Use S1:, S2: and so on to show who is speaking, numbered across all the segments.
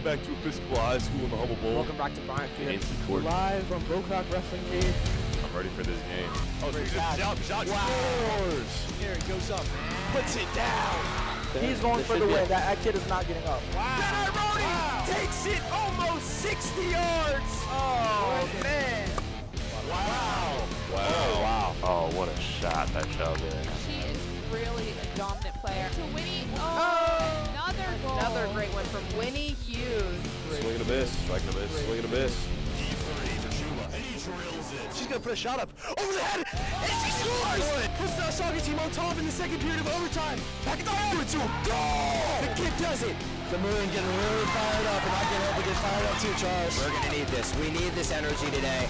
S1: Welcome back to Episcopal High School in the Humble Bowl.
S2: Welcome back to Bryant Field.
S1: Court.
S2: Live from Bocock Wrestling Cage.
S1: I'm ready for this game. Oh, so shot
S2: wow.
S1: Scores!
S2: Here it goes up. Puts it down.
S3: He's going for the win. That kid is not getting up.
S2: Wow. Takes it almost 60 yards. Oh, man.
S1: Wow.
S4: Wow. Oh, what a shot that shot there.
S5: She is really a dominant player. To Winnie, another goal. Another great one from Winnie Hughes.
S1: Swing and a miss, strike and a miss, swing and a miss.
S2: She's going to put a shot up over the head, and she scores! Puts the soccer team on top in the second period of overtime. Back at the hole, it's a goal! The kid does it. The Maroon getting really fired up, and I can help to get fired up too, Charles.
S6: We're going to need this. We need this energy today.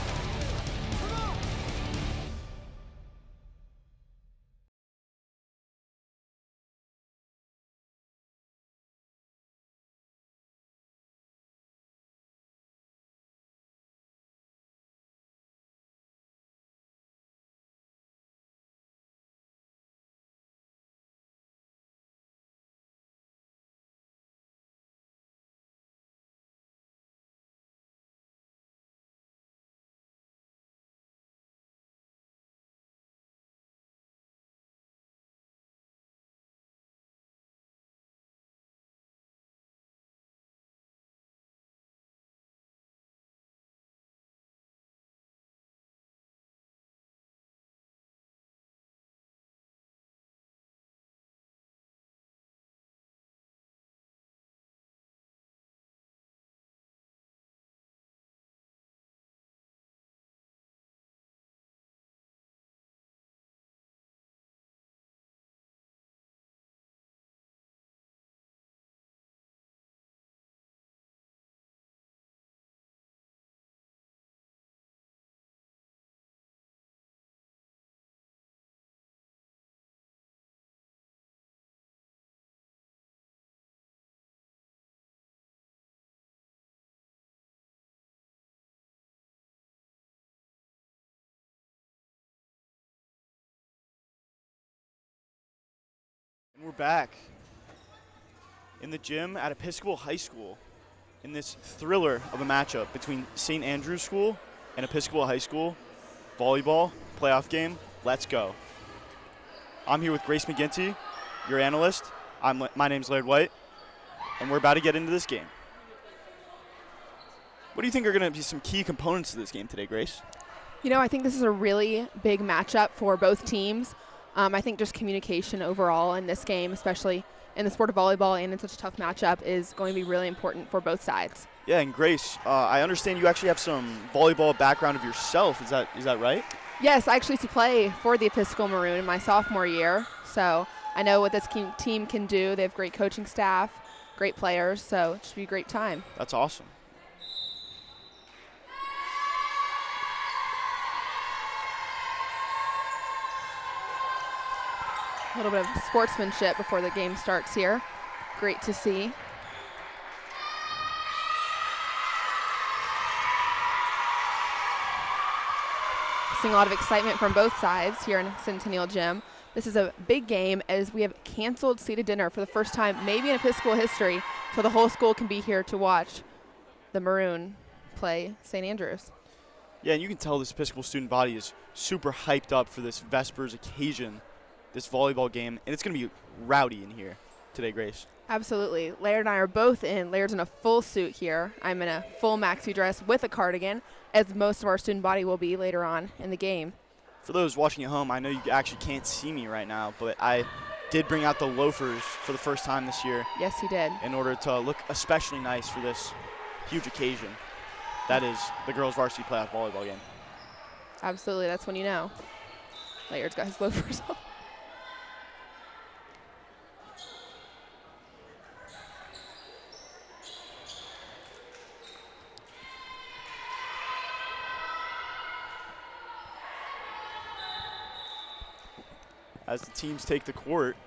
S7: And we're back in the gym at Episcopal High School in this thriller of a matchup between St. Andrew's School and Episcopal High School. Volleyball, playoff game, let's go. I'm here with Grace McGinty, your analyst. My name's Laird White, and we're about to get into this game. What do you think are going to be some key components to this game today, Grace?
S5: You know, I think this is a really big matchup for both teams. I think just communication overall in this game, especially in the sport of volleyball and in such a tough matchup, is going to be really important for both sides.
S7: Yeah, and Grace, I understand you actually have some volleyball background of yourself. Is that right?
S5: Yes, I actually used to play for the Episcopal Maroon in my sophomore year, so I know what this team can do. They have great coaching staff, great players, so it should be a great time.
S7: That's awesome.
S5: A little bit of sportsmanship before the game starts here. Great to see. Seeing a lot of excitement from both sides here in Centennial Gym. This is a big game as we have canceled seated dinner for the first time maybe in Episcopal history, so the whole school can be here to watch the Maroon play St. Andrews.
S7: Yeah, and you can tell this Episcopal student body is super hyped up for this Vespers occasion, this volleyball game, and it's going to be rowdy in here today, Grace.
S5: Absolutely. Laird and I are both in. Laird's in a full suit here. I'm in a full maxi dress with a cardigan, as most of our student body will be later on in the game.
S7: For those watching at home, I know you actually can't see me right now, but I did bring out the loafers for the first time this year.
S5: Yes, he did.
S7: In order to look especially nice for this huge occasion. That is the girls' varsity playoff volleyball game.
S5: Absolutely. That's when you know. Laird's got his loafers on.
S7: As the teams take the court,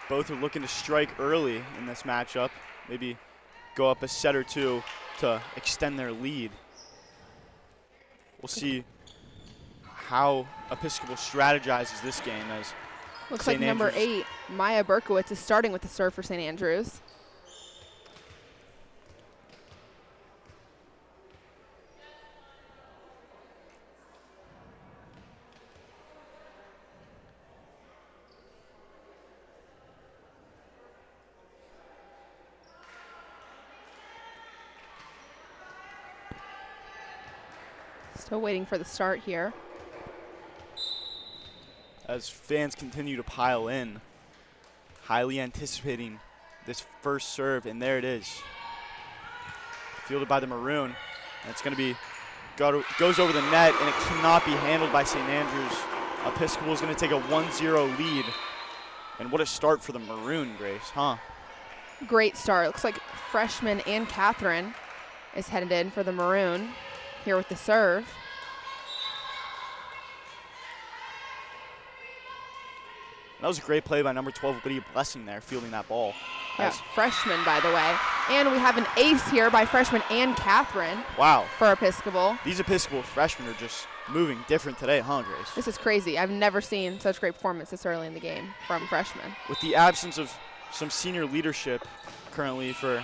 S7: both are looking to strike early in this matchup, maybe go up a set or two to extend their lead. We'll see how Episcopal strategizes this game, as
S5: Looks
S7: St.
S5: like number
S7: Andrews.
S5: 8, Maya Berkowitz, is starting with the serve for St. Andrews. Still waiting for the start here.
S7: As fans continue to pile in, highly anticipating this first serve, and there it is. Fielded by the Maroon, and it's going to be, goes over the net, and it cannot be handled by St. Andrews. Episcopal is going to take a 1-0 lead, and what a start for the Maroon, Grace, huh?
S5: Great start. Looks like freshman Ann Catherine is headed in for the Maroon here with the serve.
S7: That was a great play by number 12, Lydia Blessing there, fielding that ball.
S5: Yeah, freshman, by the way. And we have an ace here by freshman Ann Catherine.
S7: Wow.
S5: For Episcopal.
S7: These Episcopal freshmen are just moving different today, huh, Grace?
S5: This is crazy. I've never seen such great performance this early in the game from freshmen.
S7: With the absence of some senior leadership currently for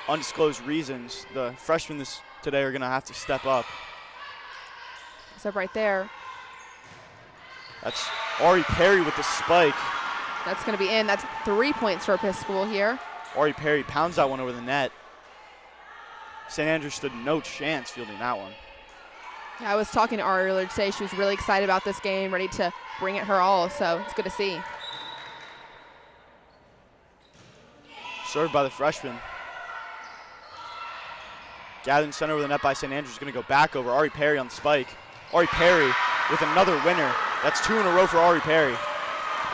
S7: undisclosed reasons, the freshmen today are going to have to step up.
S5: So right there.
S7: That's Ari Perry with the spike.
S5: That's going to be in. That's 3 points for Episcopal here.
S7: Ari Perry pounds that one over the net. St. Andrews stood no chance fielding that one.
S5: Yeah, I was talking to Ari earlier today. She was really excited about this game, ready to bring it her all, so it's good to see.
S7: Served by the freshman. Gathered in center over the net by St. Andrews. Going to go back over Ari Perry on the spike. Ari Perry with another winner. That's 2 in a row for Ari Perry.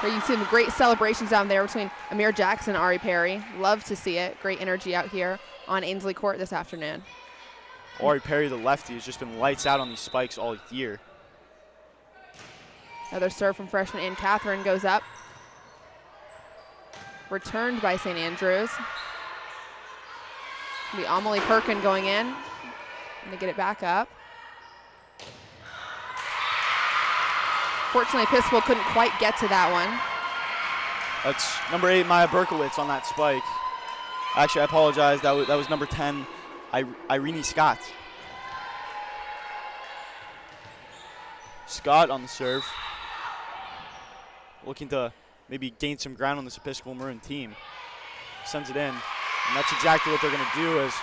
S5: You see some great celebrations down there between Amir Jackson and Ari Perry. Love to see it. Great energy out here on Ainsley Court this afternoon.
S7: Ari Perry, the lefty, has just been lights out on these spikes all year.
S5: Another serve from freshman Ann Catherine goes up. Returned by St. Andrews. The Amelie Perkin going in. And they get it back up. Fortunately, Episcopal couldn't quite get to that one.
S7: That's number 8, Maya Berkowitz on that spike. Actually, I apologize. That was number 10, Irene Scott. Scott on the serve. Looking to maybe gain some ground on this Episcopal Maroon team. Sends it in. And that's exactly what they're going to do, as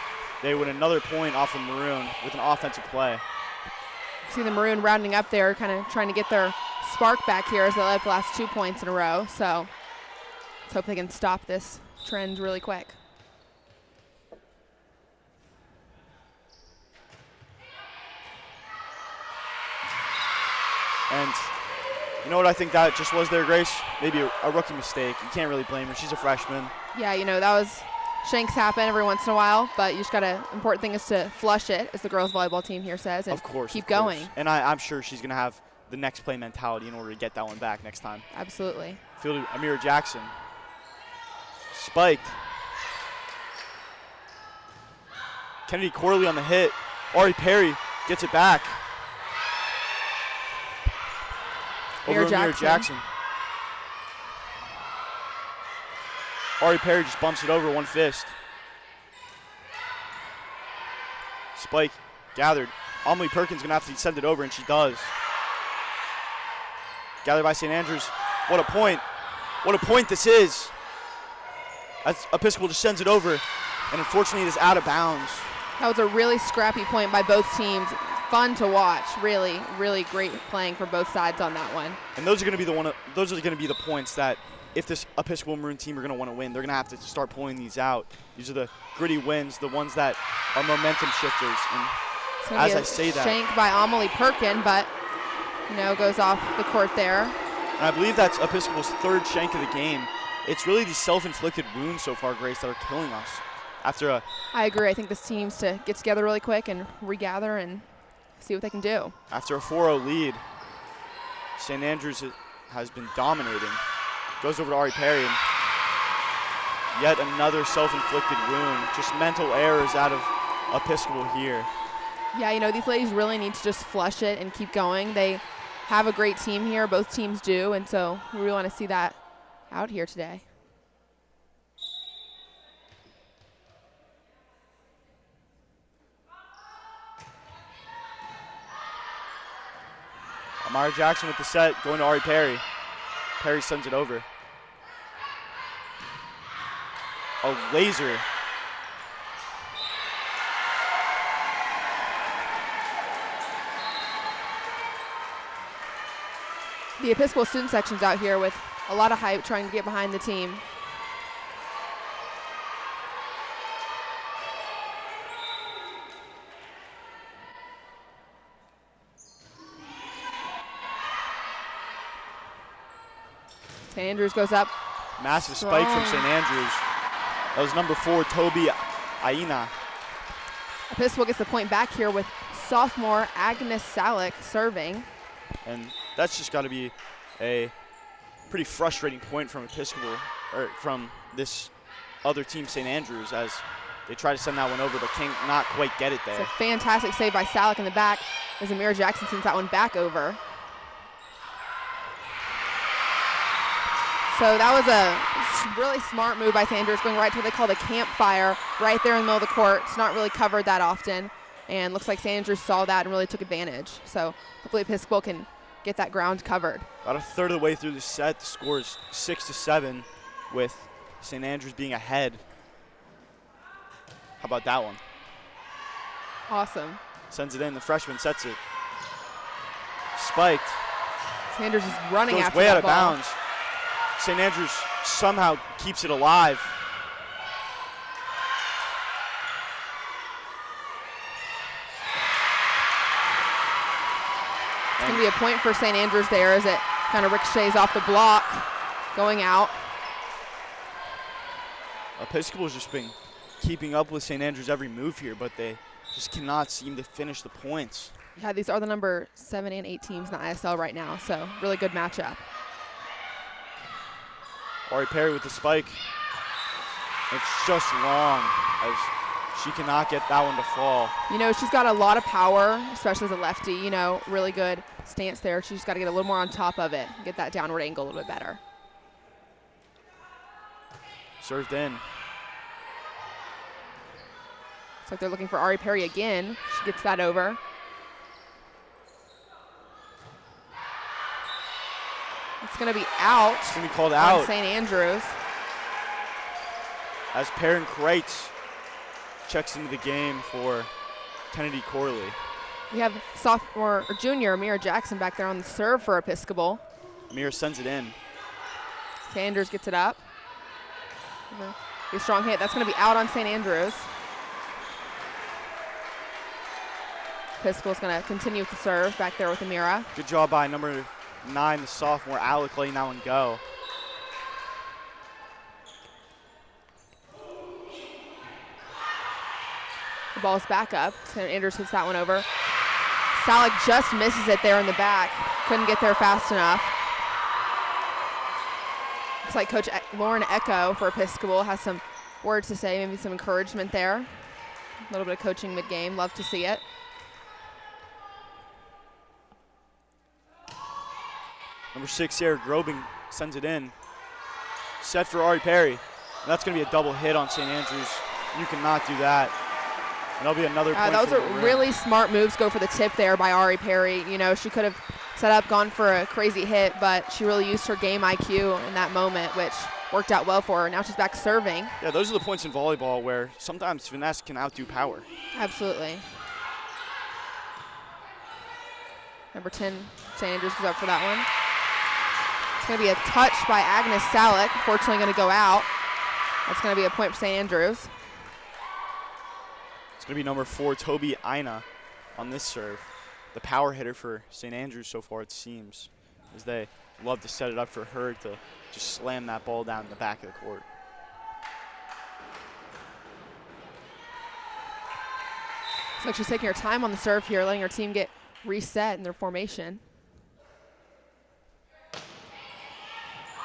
S7: they win another point off of Maroon with an offensive play.
S5: See the Maroon rounding up there, kind of trying to get their spark back here as they led the last 2 points in a row. So let's hope they can stop this trend really quick.
S7: And you know what I think that just was there, Grace? Maybe a rookie mistake. You can't really blame her. She's a freshman.
S5: Yeah, you know, that was shanks happen every once in a while, but you just got to, important thing is to flush it, as the girls volleyball team here says, and
S7: of course,
S5: keep going.
S7: And I'm sure she's going to have the next play mentality in order to get that one back next time.
S5: Absolutely.
S7: Fielded Amira Jackson. Spiked. Kennedy Corley on the hit. Ari Perry gets it back. Over Amira Jackson. Ari Perry just bumps it over one fist. Spike gathered. Amelie Perkins gonna have to send it over, and she does. Gathered by St. Andrews. What a point. What a point this is. As Episcopal just sends it over, and unfortunately it is out of bounds.
S5: That was a really scrappy point by both teams. Fun to watch. Really, really great playing for both sides on that one.
S7: And those are going to be the points that, if this Episcopal Maroon team are going to want to win, they're going to have to start pulling these out. These are the gritty wins, the ones that are momentum shifters. And as I say that,
S5: shank by Amelie Perkin, but goes off the court there.
S7: And I believe that's Episcopal's third shank of the game. It's really these self-inflicted wounds so far, Grace, that are killing us.
S5: I agree. I think this team's to get together really quick and regather and see what they can do.
S7: After a 4-0 lead, St. Andrews has been dominating. Goes over to Ari Perry, and yet another self-inflicted wound. Just mental errors out of Episcopal here.
S5: Yeah, these ladies really need to just flush it and keep going. They have a great team here. Both teams do, and so we really want to see that out here today.
S7: Amara Jackson with the set, going to Ari Perry. Perry sends it over. A laser.
S5: The Episcopal student section's out here with a lot of hype trying to get behind the team. St. Andrews goes up.
S7: Massive spike from St. Andrews. That was number 4, Toby Aina.
S5: Episcopal gets the point back here with sophomore Agnes Salick serving.
S7: And that's just got to be a pretty frustrating point from Episcopal, or from this other team, St. Andrews, as they try to send that one over, but cannot quite get it
S5: It's
S7: there.
S5: a fantastic save by Salick in the back as Amira Jackson sends that one back over. So that was a really smart move by St. Andrews, going right to what they call the campfire, right there in the middle of the court. It's not really covered that often, and looks like St. Andrews saw that and really took advantage. So hopefully Episcopal can get that ground covered.
S7: About a third of the way through the set, the score is 6-7, with St. Andrews being ahead. How about that one?
S5: Awesome.
S7: Sends it in. The freshman sets it. Spiked.
S5: St. Andrews is running
S7: Goes
S5: after
S7: way
S5: that
S7: out of
S5: ball.
S7: bounds. St. Andrews somehow keeps it alive.
S5: It's going to be a point for St. Andrews there as it kind of ricochets off the block, going out.
S7: Episcopal's just been keeping up with St. Andrews every move here, but they just cannot seem to finish the points.
S5: Yeah, these are the number 7 and 8 teams in the ISL right now, so really good matchup.
S7: Ari Perry with the spike. It's just long, as she cannot get that one to fall.
S5: You know, she's got a lot of power, especially as a lefty, you know, really good stance there. She's got to get a little more on top of it, get that downward angle a little bit better.
S7: Served in.
S5: Looks like they're looking for Ari Perry again. She gets that over. It's going to be out.
S7: It's going to be called
S5: on
S7: out
S5: St. Andrews.
S7: as Perrin Kreitz checks into the game for Kennedy Corley.
S5: We have sophomore or junior Amira Jackson back there on the serve for Episcopal.
S7: Amira sends it in.
S5: Sanders gets it up. A strong hit. That's going to be out on St. Andrews. Episcopal's going to continue with the serve back there with Amira.
S7: Good job by number 9, the sophomore Alec, letting that one go.
S5: The ball's back up. St. Andrews hits that one over. Salick just misses it there in the back. Couldn't get there fast enough. Looks like Coach Lauren Echo for Episcopal has some words to say, maybe some encouragement there. A little bit of coaching mid-game. Love to see it.
S7: Number 6, Sarah Grobing sends it in. Set for Ari Perry. And that's going to be a double hit on St. Andrews. You cannot do that. And that'll be another point.
S5: Those
S7: for
S5: are
S7: the win.
S5: really smart moves. Go for the tip there by Ari Perry. You know, she could have set up, gone for a crazy hit, but she really used her game IQ in that moment, which worked out well for her. Now she's back serving.
S7: Yeah, those are the points in volleyball where sometimes finesse can outdo power.
S5: Absolutely. Number 10, St. Andrews goes up for that one. It's going to be a touch by Agnes Salick. Fortunately going to go out. That's going to be a point for St. Andrews.
S7: It's going to be number 4, Toby Aina, on this serve. The power hitter for St. Andrews so far, it seems, as they love to set it up for her to just slam that ball down in the back of the court.
S5: Looks like she's taking her time on the serve here, letting her team get reset in their formation.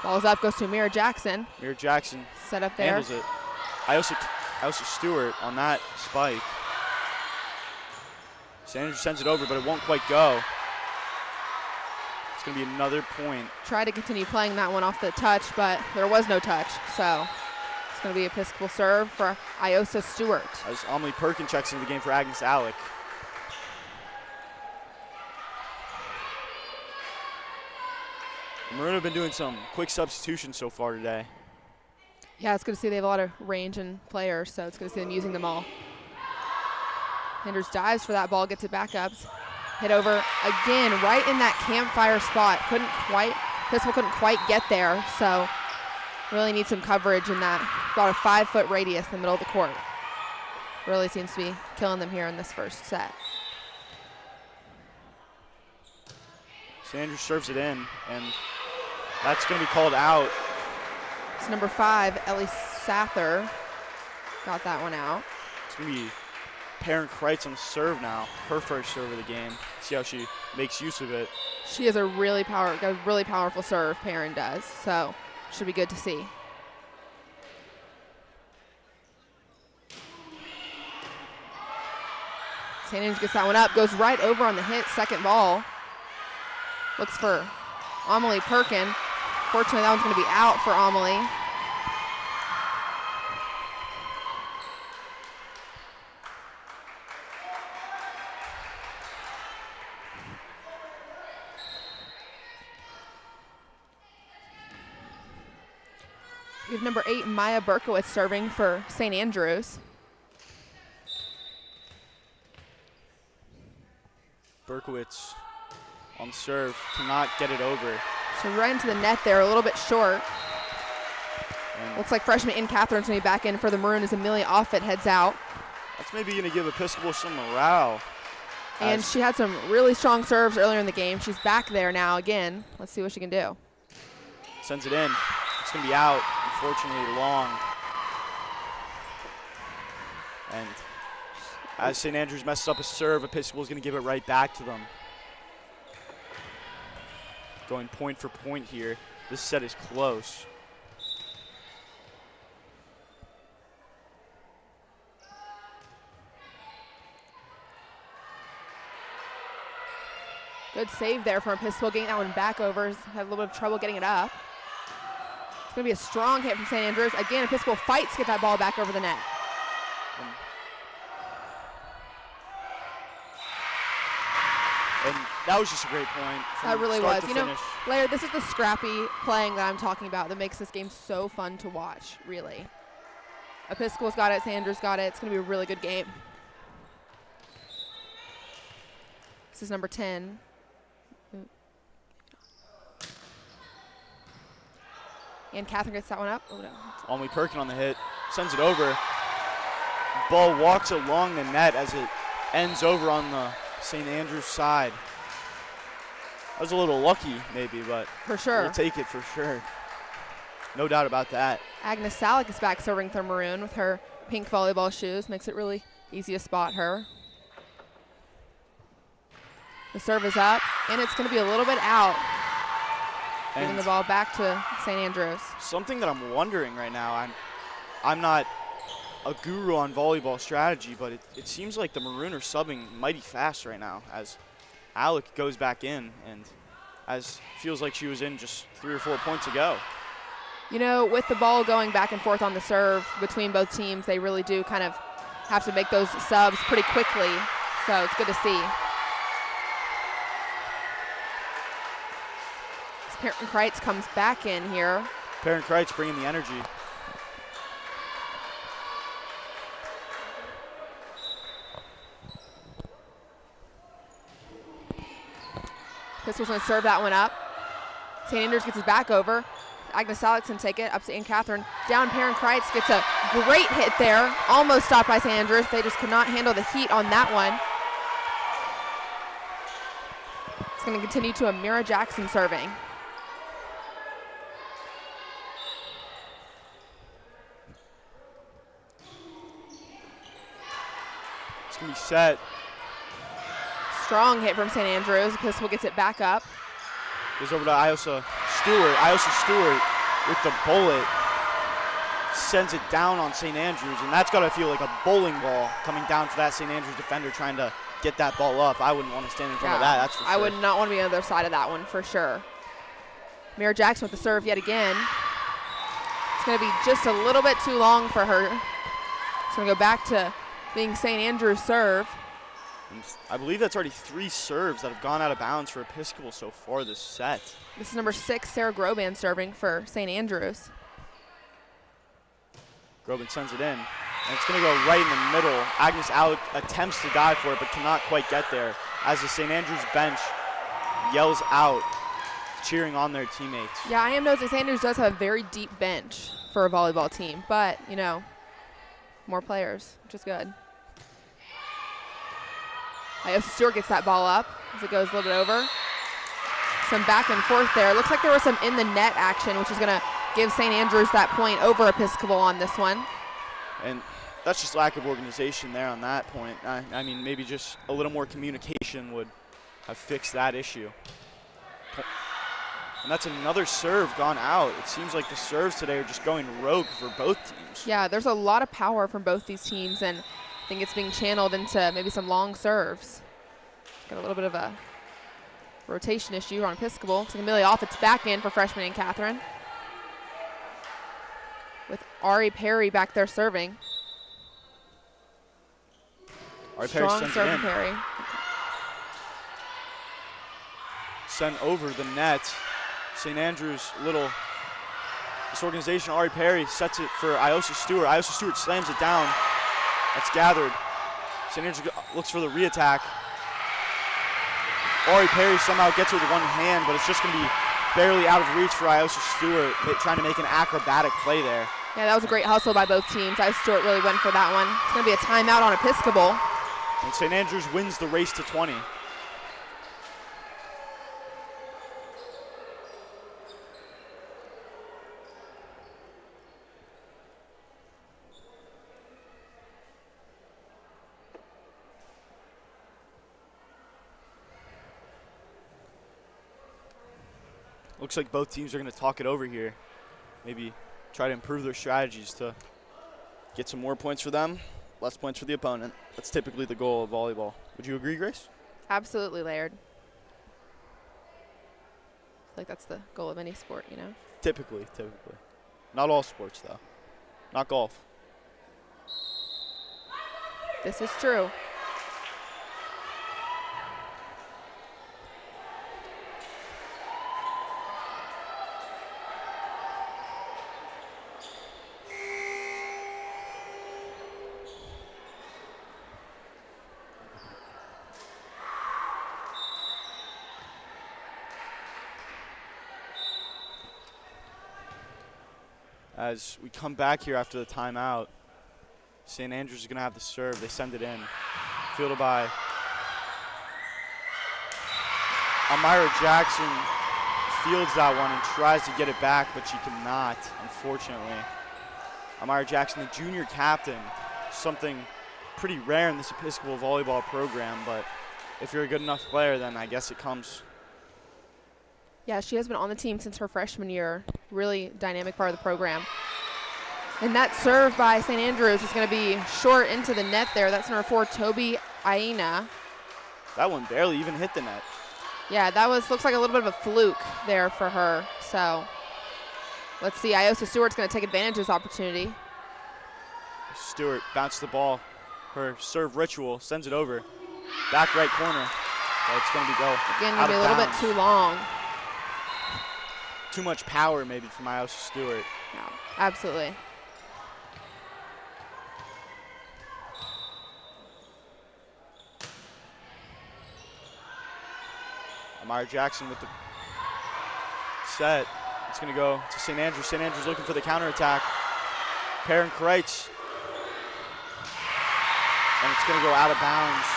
S5: Ball's up, goes to Amira Jackson.
S7: Amira Jackson
S5: Set up there.
S7: handles it. Iosa Stewart on that spike. St. Andrews sends it over, but it won't quite go. going to be another point.
S5: Tried to continue playing that one off the touch, but there was no touch. So it's going to be Episcopal serve for Iosa Stewart.
S7: As Amelie Perkin checks into the game for Agnes Alec. Maroon have been doing some quick substitutions so far today.
S5: Yeah, it's good to see they have a lot of range and players, so it's good to see them using them all. Sanders dives for that ball, gets it back up. Hit over again, right in that campfire spot. Episcopal couldn't quite get there, so really need some coverage in that about a 5-foot radius in the middle of the court. Really seems to be killing them here in this first set.
S7: Sanders serves it in, and that's going to be called out.
S5: It's number 5, Ellie Sather, got that one out.
S7: It's going to be Perrin Kreitz on the serve now, her first serve of the game. See how she makes use of it.
S5: She has a really powerful serve, Perrin does, so should be good to see. St. Andrews gets that one up, goes right over on the hit, second ball. Looks for Amelie Perkin. Fortunately, that one's going to be out for Amelie. We have number 8, Maya Berkowitz, serving for St. Andrews.
S7: Berkowitz on serve, cannot get it over.
S5: So right into the net there, a little bit short.
S7: And
S5: Looks like freshman In Catherine's going to be back in for the Maroon as Amelia Offit heads out.
S7: that's maybe going to give Episcopal some morale.
S5: And she had some really strong serves earlier in the game. She's back there now again. Let's see what she can do.
S7: Sends it in. It's going to be out, unfortunately long. And as St. Andrews messes up a serve, Episcopal is going to give it right back to them. Going point for point here. This set is close.
S5: Good save there from Episcopal, getting that one back over. Had a little bit of trouble getting it up. It's going to be a strong hit from St. Andrews. Again, Episcopal fights to get that ball back over the net.
S7: And that was just a great point.
S5: That really was. You know,
S7: finish.
S5: Laird, this is the scrappy playing that I'm talking about that makes this game so fun to watch, really. Episcopal's got it, St. Andrews got it. It's going to be a really good game. This is number 10. And Catherine gets that one up. Oh, no.
S7: Amelie Perkin on the hit, sends it over. Ball walks along the net as it ends over on the St. Andrews side. That was a little lucky, maybe, but
S5: For sure.
S7: we'll take it for sure. No doubt about that.
S5: Agnes Salick is back serving for Maroon with her pink volleyball shoes. Makes it really easy to spot her. The serve is up, and it's going to be a little bit out. Giving
S7: And
S5: the ball back to St. Andrews.
S7: something that I'm wondering right now, I'm not a guru on volleyball strategy, but it seems like the Maroon are subbing mighty fast right now as Alec goes back in, and as feels like she was in just 3 or 4 points ago.
S5: You know, with the ball going back and forth on the serve between both teams, they really do kind of have to make those subs pretty quickly. So it's good to see. Perrin Kreitz comes back in here.
S7: Perrin Kreitz bringing the energy.
S5: Pistol's going to serve that one up. St. Andrews gets his back over. Agnes Alex can take it up to In Catherine. Down, Perrin Kreitz gets a great hit there. Almost stopped by St. Andrews. They just could not handle the heat on that one. It's going to continue to Amira Jackson serving.
S7: It's going to be set.
S5: Strong hit from St. Andrews. Pistol gets it back up.
S7: Goes over to Iosa Stewart. Iosa Stewart with the bullet sends it down on St. Andrews, and that's got to feel like a bowling ball coming down for that St. Andrews defender trying to get that ball up. I wouldn't want to stand in front of that, that's for sure.
S5: I would not want to be on the other side of that one for sure. Mira Jackson with the serve yet again. It's going to be just a little bit too long for her. It's going to go back to being St. Andrews' serve.
S7: And I believe that's already 3 serves that have gone out of bounds for Episcopal so far this set.
S5: This is number 6, Sarah Groban serving for St. Andrews.
S7: Groban sends it in, and it's going to go right in the middle. Agnes out attempts to dive for it, but cannot quite get there as the St. Andrews bench yells out, cheering on their teammates.
S5: Yeah, I am noticing St. Andrews does have a very deep bench for a volleyball team, but, you know, more players, which is good. Iosa Stewart gets that ball up as it goes a little bit over. Some back and forth there. Looks like there was some in the net action, which is going to give St. Andrews that point over Episcopal on this one.
S7: And that's just lack of organization there on that point. I mean, maybe just a little more communication would have fixed that issue. And that's another serve gone out. It seems like the serves today are just going rogue for both teams.
S5: Yeah, there's a lot of power from both these teams, and I think it's being channeled into maybe some long serves. Got a little bit of a rotation issue on Episcopal. It's Amelia off its back end for freshman Ann Catherine. With Ari Perry back there serving.
S7: Ari Perry
S5: Strong
S7: sends
S5: serve
S7: it in.
S5: from Perry.
S7: Sent over the net. St. Andrews, little disorganization. Ari Perry sets it for Iosa Stewart. Iosa Stewart slams it down. That's gathered. St. Andrews looks for the re-attack. Ari Perry somehow gets it with one hand, but it's just going to be barely out of reach for Iosa Stewart, trying to make an acrobatic play there.
S5: Yeah, that was a great hustle by both teams. Iosa Stewart really went for that one. It's going to be a timeout on Episcopal.
S7: And St. Andrews wins the race to 20. Looks like both teams are going to talk it over here. Maybe try to improve their strategies to get some more points for them, less points for the opponent. That's typically the goal of volleyball. Would you agree, Grace?
S5: Absolutely, Laird. I feel like that's the goal of any sport, you know?
S7: Typically. Not all sports, though. Not golf.
S5: This is true.
S7: As we come back here after the timeout, St. Andrews is going to have the serve. They send it in. Fielded by Amira Jackson. Fields that one and tries to get it back, but she cannot, unfortunately. Amira Jackson, the junior captain, something pretty rare in this Episcopal volleyball program, but if you're a good enough player, then I guess it comes.
S5: Yeah, she has been on the team since her freshman year. Really dynamic part of the program. And that serve by St. Andrews is going to be short into the net there. That's number 4, Toby Aina.
S7: That one barely even hit the net.
S5: Yeah, that looks like a little bit of a fluke there for her. So let's see. Iosa Stewart's going to take advantage of this opportunity.
S7: Stewart bounced the ball. Her serve ritual sends it over. Back right corner. But it's going to go
S5: Again,
S7: out
S5: maybe a
S7: of
S5: little bit
S7: bounds.
S5: too long.
S7: Too much power maybe from Iosa Stewart.
S5: No, absolutely.
S7: Amira Jackson with the set. It's going to go to St. Andrews. St. Andrews looking for the counterattack. Perrin Kreitz. And it's going to go out of bounds.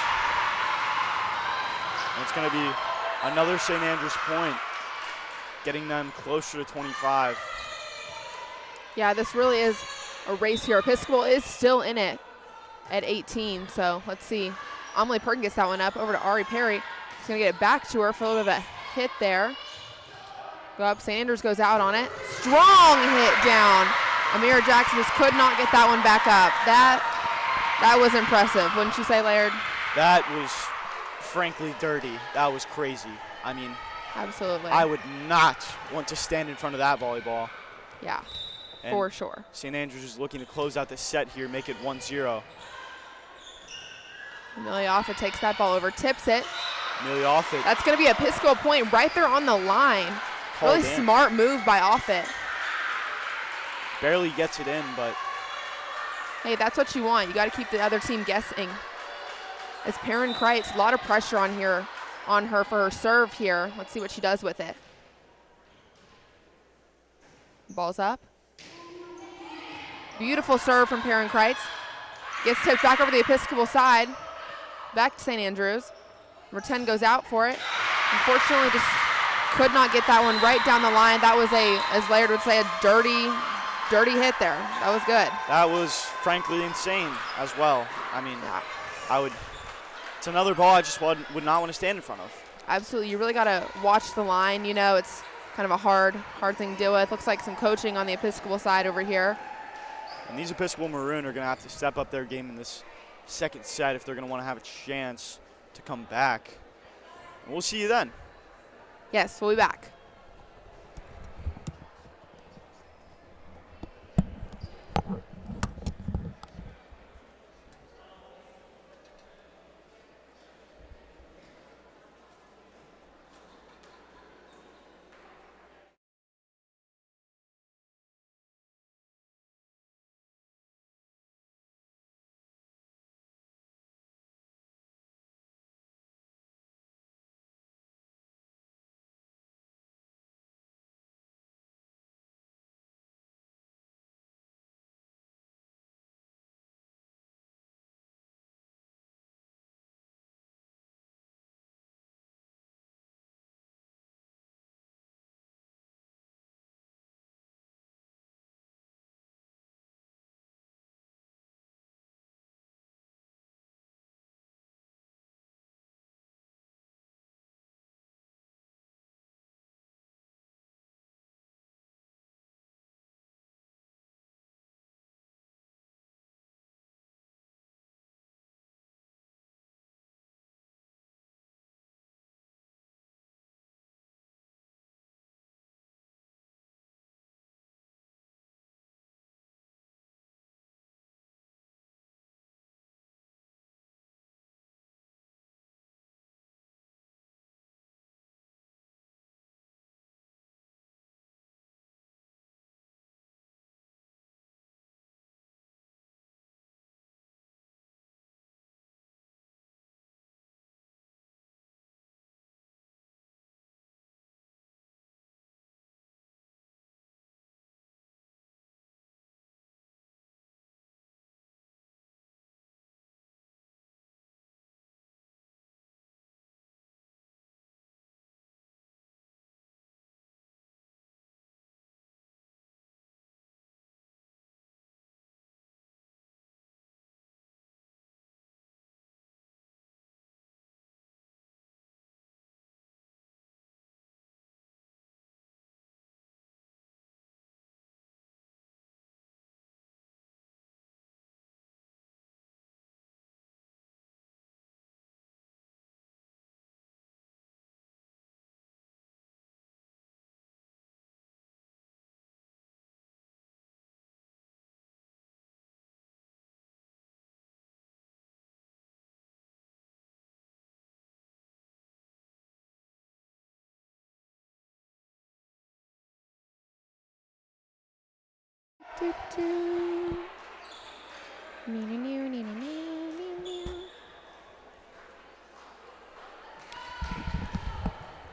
S7: And it's going to be another St. Andrews point, getting them closer to 25.
S5: Yeah, this really is a race here. Episcopal is still in it at 18, so let's see. Amelie Perkin gets that one up over to Ari Perry. She's going to get it back to her for a little bit of a hit there. Go up, St. Andrews goes out on it. Strong hit down. Amira Jackson just could not get that one back up. That was impressive, wouldn't you say, Laird?
S7: That was frankly dirty. That was crazy. I mean,
S5: Absolutely.
S7: I would not want to stand in front of that volleyball.
S5: Yeah,
S7: And
S5: for sure.
S7: St. Andrews is looking to close out the set here, make it 1-0.
S5: Amelia Offa takes that ball over, tips it.
S7: Amelia Offit.
S5: That's going to be a Pisco point right there on the line.
S7: Called
S5: Really
S7: in.
S5: smart move by Offit.
S7: Barely gets it in, but
S5: Hey, that's what you want. You got to keep the other team guessing. As Perrin Kreitz, a lot of pressure on her for her serve here. Let's see what she does with it. Ball's up. Beautiful serve from Perrin Kreitz. Gets tipped back over the Episcopal side. Back to St. Andrews. Number 10 goes out for it. Unfortunately, just could not get that one right down the line. That was as Laird would say, a dirty hit there. That was good.
S7: that was frankly insane as well. I mean,
S5: Yeah.
S7: it's another ball I just would not want to stand in front of.
S5: Absolutely. You really got to watch the line. You know, it's kind of a hard thing to deal with. Looks like some coaching on the Episcopal side over here.
S7: And these Episcopal Maroon are going to have to step up their game in this second set if they're going to want to have a chance to come back. And we'll see you then.
S5: Yes, we'll be back.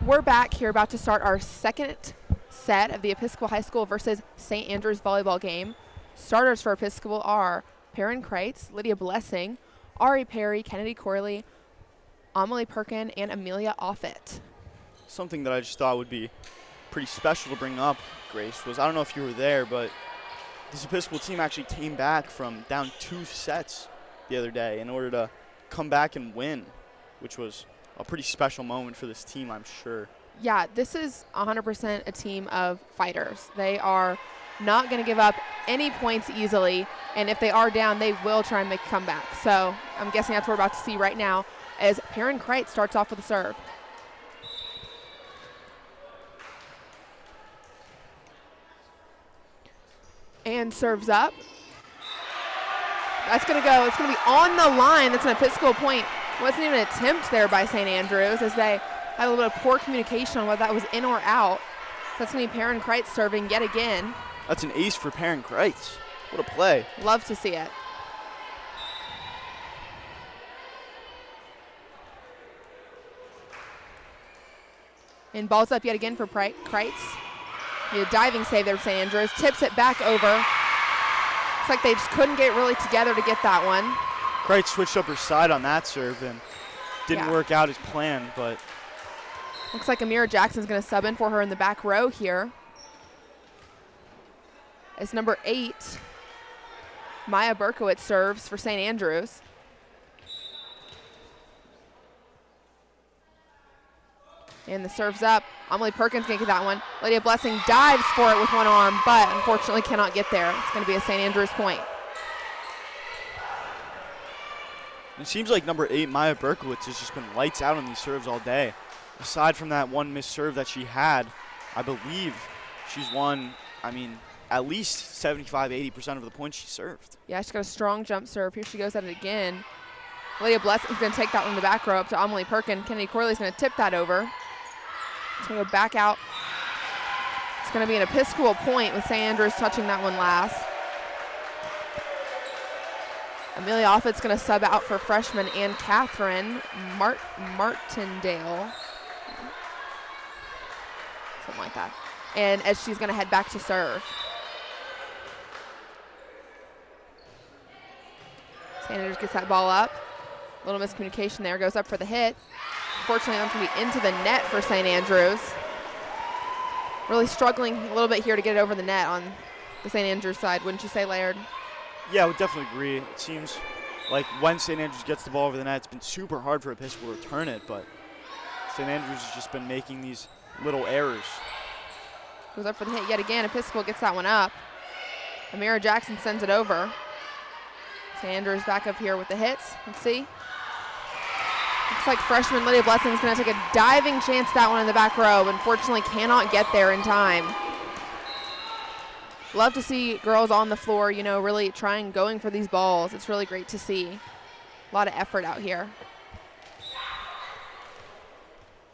S5: We're back here about to start our second set of the Episcopal High School versus St. Andrews volleyball game. Starters for Episcopal are Perrin Kreitz, Lydia Blessing, Ari Perry, Kennedy Corley, Amelie Perkin, and Amelia Offit.
S7: Something that I just thought would be pretty special to bring up, Grace, was I don't know if you were there, but this Episcopal team actually came back from down 2 sets the other day in order to come back and win, which was a pretty special moment for this team, I'm sure.
S5: Yeah, this is 100% a team of fighters. They are not going to give up any points easily, and if they are down, they will try and make a comeback. So I'm guessing that's what we're about to see right now. as Perrin Kreitz starts off with a serve. And serves up. That's going to go. It's going to be on the line. That's an Episcopal point. Wasn't even an attempt there by St. Andrews as they had a little bit of poor communication on whether that was in or out. So that's going to be Perrin Kreitz serving yet again.
S7: That's an ace for Perrin Kreitz. What a play.
S5: Love to see it. And ball's up yet again for Kreitz. A diving save there for St. Andrews. Tips it back over. Looks like they just couldn't get really together to get that one.
S7: Kreitz switched up her side on that serve and didn't work out as planned, but
S5: looks like Amira Jackson's going to sub in for her in the back row here. As number 8, Maya Berkowitz serves for St. Andrews. And the serve's up. Amelie Perkins going to get that one. Lydia Blessing dives for it with one arm, but unfortunately cannot get there. It's going to be a St. Andrews point.
S7: it seems like number 8, Maya Berkowitz, has just been lights out on these serves all day. Aside from that one missed serve that she had, I believe she's won, at least 75-80% of the points she served.
S5: Yeah, she's got a strong jump serve. Here she goes at it again. Lydia Blessing's going to take that one in the back row up to Amelie Perkin. Kennedy Corley's going to tip that over. It's going to go back out. It's going to be an Episcopal point with St. Andrews touching that one last. Amelia Offutt's going to sub out for freshman Ann Catherine Martindale. Something like that. And as she's going to head back to serve. St. Andrews gets that ball up. A little miscommunication there. Goes up for the hit. Unfortunately, that's going to be into the net for St. Andrews. Really struggling a little bit here to get it over the net on the St. Andrews side, wouldn't you say, Laird?
S7: Yeah, I would definitely agree. It seems like when St. Andrews gets the ball over the net, it's been super hard for Episcopal to return it, but St. Andrews has just been making these little errors.
S5: Goes up for the hit yet again. Episcopal gets that one up. Amira Jackson sends it over. St. Andrews back up here with the hits. Let's see. Looks like freshman Lydia Blessing is going to take a diving chance at that one in the back row, but unfortunately cannot get there in time. Love to see girls on the floor, really going for these balls. It's really great to see. A lot of effort out here.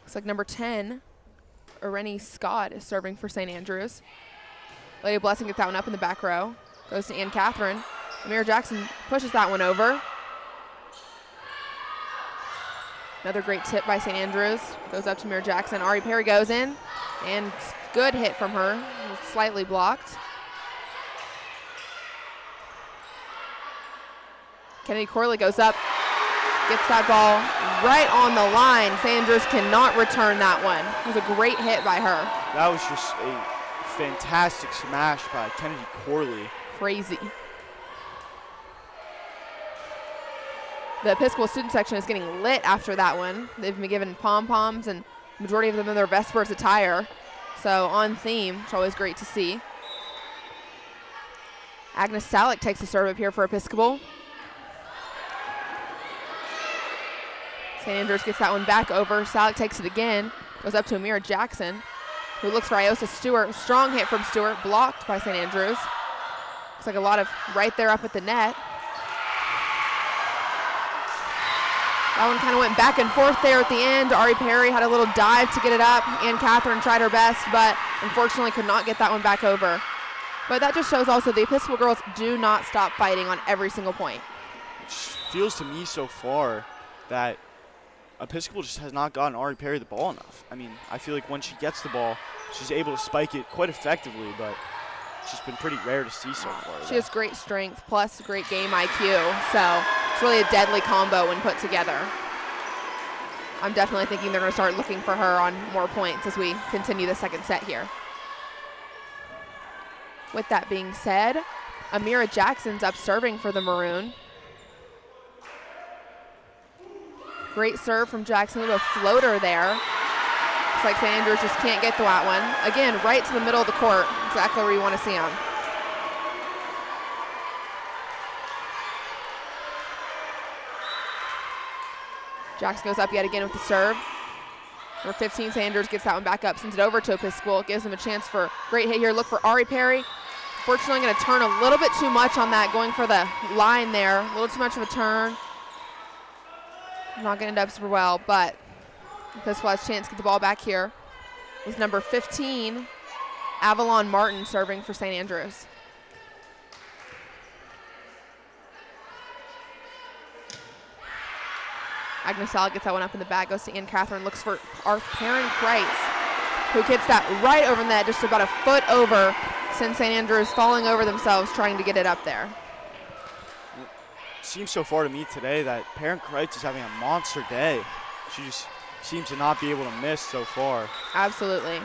S5: Looks like number 10, Irene Scott, is serving for St. Andrews. Lydia Blessing gets that one up in the back row. Goes to Ann Catherine. Amira Jackson pushes that one over. Another great tip by St. Andrews. Goes up to Amira Jackson. Ari Perry goes in. And good hit from her. Slightly blocked. Kennedy Corley goes up. Gets that ball right on the line. St. Andrews cannot return that one. It was a great hit by her.
S7: That was just a fantastic smash by Kennedy Corley.
S5: Crazy. The Episcopal student section is getting lit after that one. They've been given pom-poms and majority of them in their Vespers attire. So on theme, it's always great to see. Agnes Salick takes the serve up here for Episcopal. St. Andrews gets that one back over. Salick takes it again. Goes up to Amira Jackson, who looks for Iosa Stewart. Strong hit from Stewart, blocked by St. Andrews. Looks like a lot of right there up at the net. That one kind of went back and forth there at the end. Ari Perry had a little dive to get it up. Ann Catherine tried her best, but unfortunately could not get that one back over. But that just shows also the Episcopal girls do not stop fighting on every single point.
S7: It feels to me so far that Episcopal just has not gotten Ari Perry the ball enough. I feel like when she gets the ball, she's able to spike it quite effectively, but it's just been pretty rare to see so far.
S5: She has great strength plus great game IQ, so it's really a deadly combo when put together. I'm definitely thinking they're going to start looking for her on more points as we continue the second set here. With that being said, Amira Jackson's up serving for the Maroon. Great serve from Jackson, a little floater there. Looks like St. Andrews just can't get to that one. Again, right to the middle of the court, exactly where you want to see them. Jackson goes up yet again with the serve. Number 15, St. Andrews gets that one back up, sends it over to Episcopal. Gives them a chance for great hit here. Look for Ari Perry. Fortunately, going to turn a little bit too much on that, going for the line there. A little too much of a turn. Not going to end up super well, but Episcopal has a chance to get the ball back here with number 15, Avalon Martin, serving for St. Andrews. Agnes Sal gets that one up in the bag, goes to Ann Catherine, looks for our Perrin Kreitz, who gets that right over the net, just about a foot over, sends St. Andrews falling over themselves trying to get it up there.
S7: It seems so far to me today that Perrin Kreitz is having a monster day. She just seems to not be able to miss so far.
S5: Absolutely.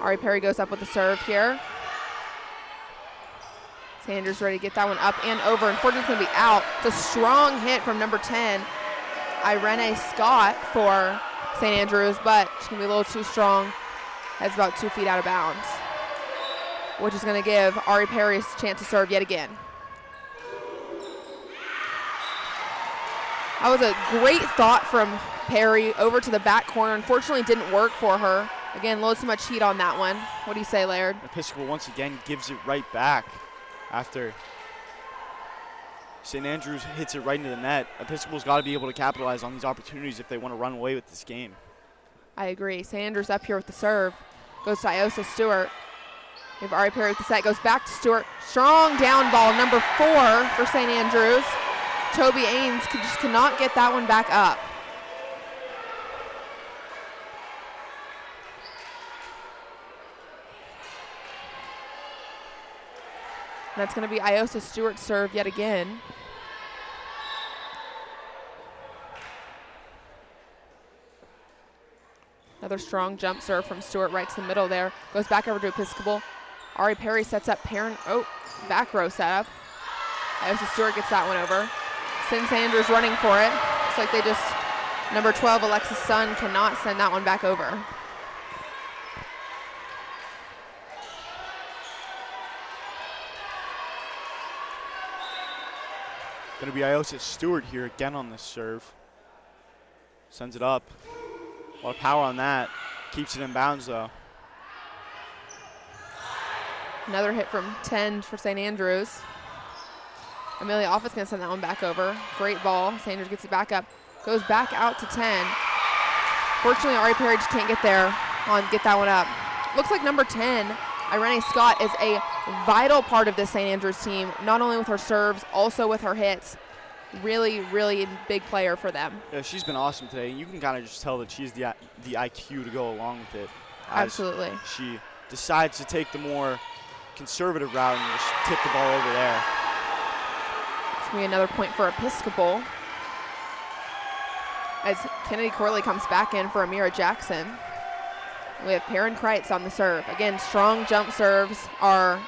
S5: Ari Perry goes up with the serve here. St. Andrews ready to get that one up and over. Unfortunately, it's going to be out. It's a strong hit from number 10, Irene Scott, for St. Andrews, but she's going to be a little too strong. Heads about 2 feet out of bounds, which is going to give Ari Perry a chance to serve yet again. That was a great thought from Perry over to the back corner. Unfortunately, didn't work for her. Again, a little too much heat on that one. What do you say, Laird?
S7: Episcopal once again gives it right back after St. Andrews hits it right into the net. Episcopal's got to be able to capitalize on these opportunities if they want to run away with this game.
S5: I agree. St. Andrews up here with the serve. Goes to Iosa Stewart. We have Ari Perry with the set. Goes back to Stewart. Strong down ball, number 4 for St. Andrews. Toby Ains just cannot get that one back up. That's going to be Iosa Stewart's serve yet again. Another strong jump serve from Stewart right to the middle there. Goes back over to Episcopal. Ari Perry sets up Perrin. Oh, back row setup. Iosa Stewart gets that one over. St. Andrews running for it. Looks like they just, number 12, Alexis Sun, cannot send that one back over.
S7: Going to be Iosa Stewart here again on this serve. Sends it up. A lot of power on that. Keeps it in bounds, though.
S5: Another hit from 10 for St. Andrews. Amelia Office going to send that one back over. Great ball. St. Andrews gets it back up. Goes back out to 10. Fortunately, Ari Perry just can't get there get that one up. Looks like number 10, Irene Scott, is a vital part of this St. Andrews team, not only with her serves, also with her hits. Really, really big player for them.
S7: Yeah, she's been awesome today. You can kind of just tell that she's the IQ to go along with it.
S5: Absolutely.
S7: She decides to take the more conservative route and just tip the ball over there.
S5: It's going to be another point for Episcopal as Kennedy Corley comes back in for Amira Jackson. We have Perrin Kreitz on the serve. Again, strong jump serves are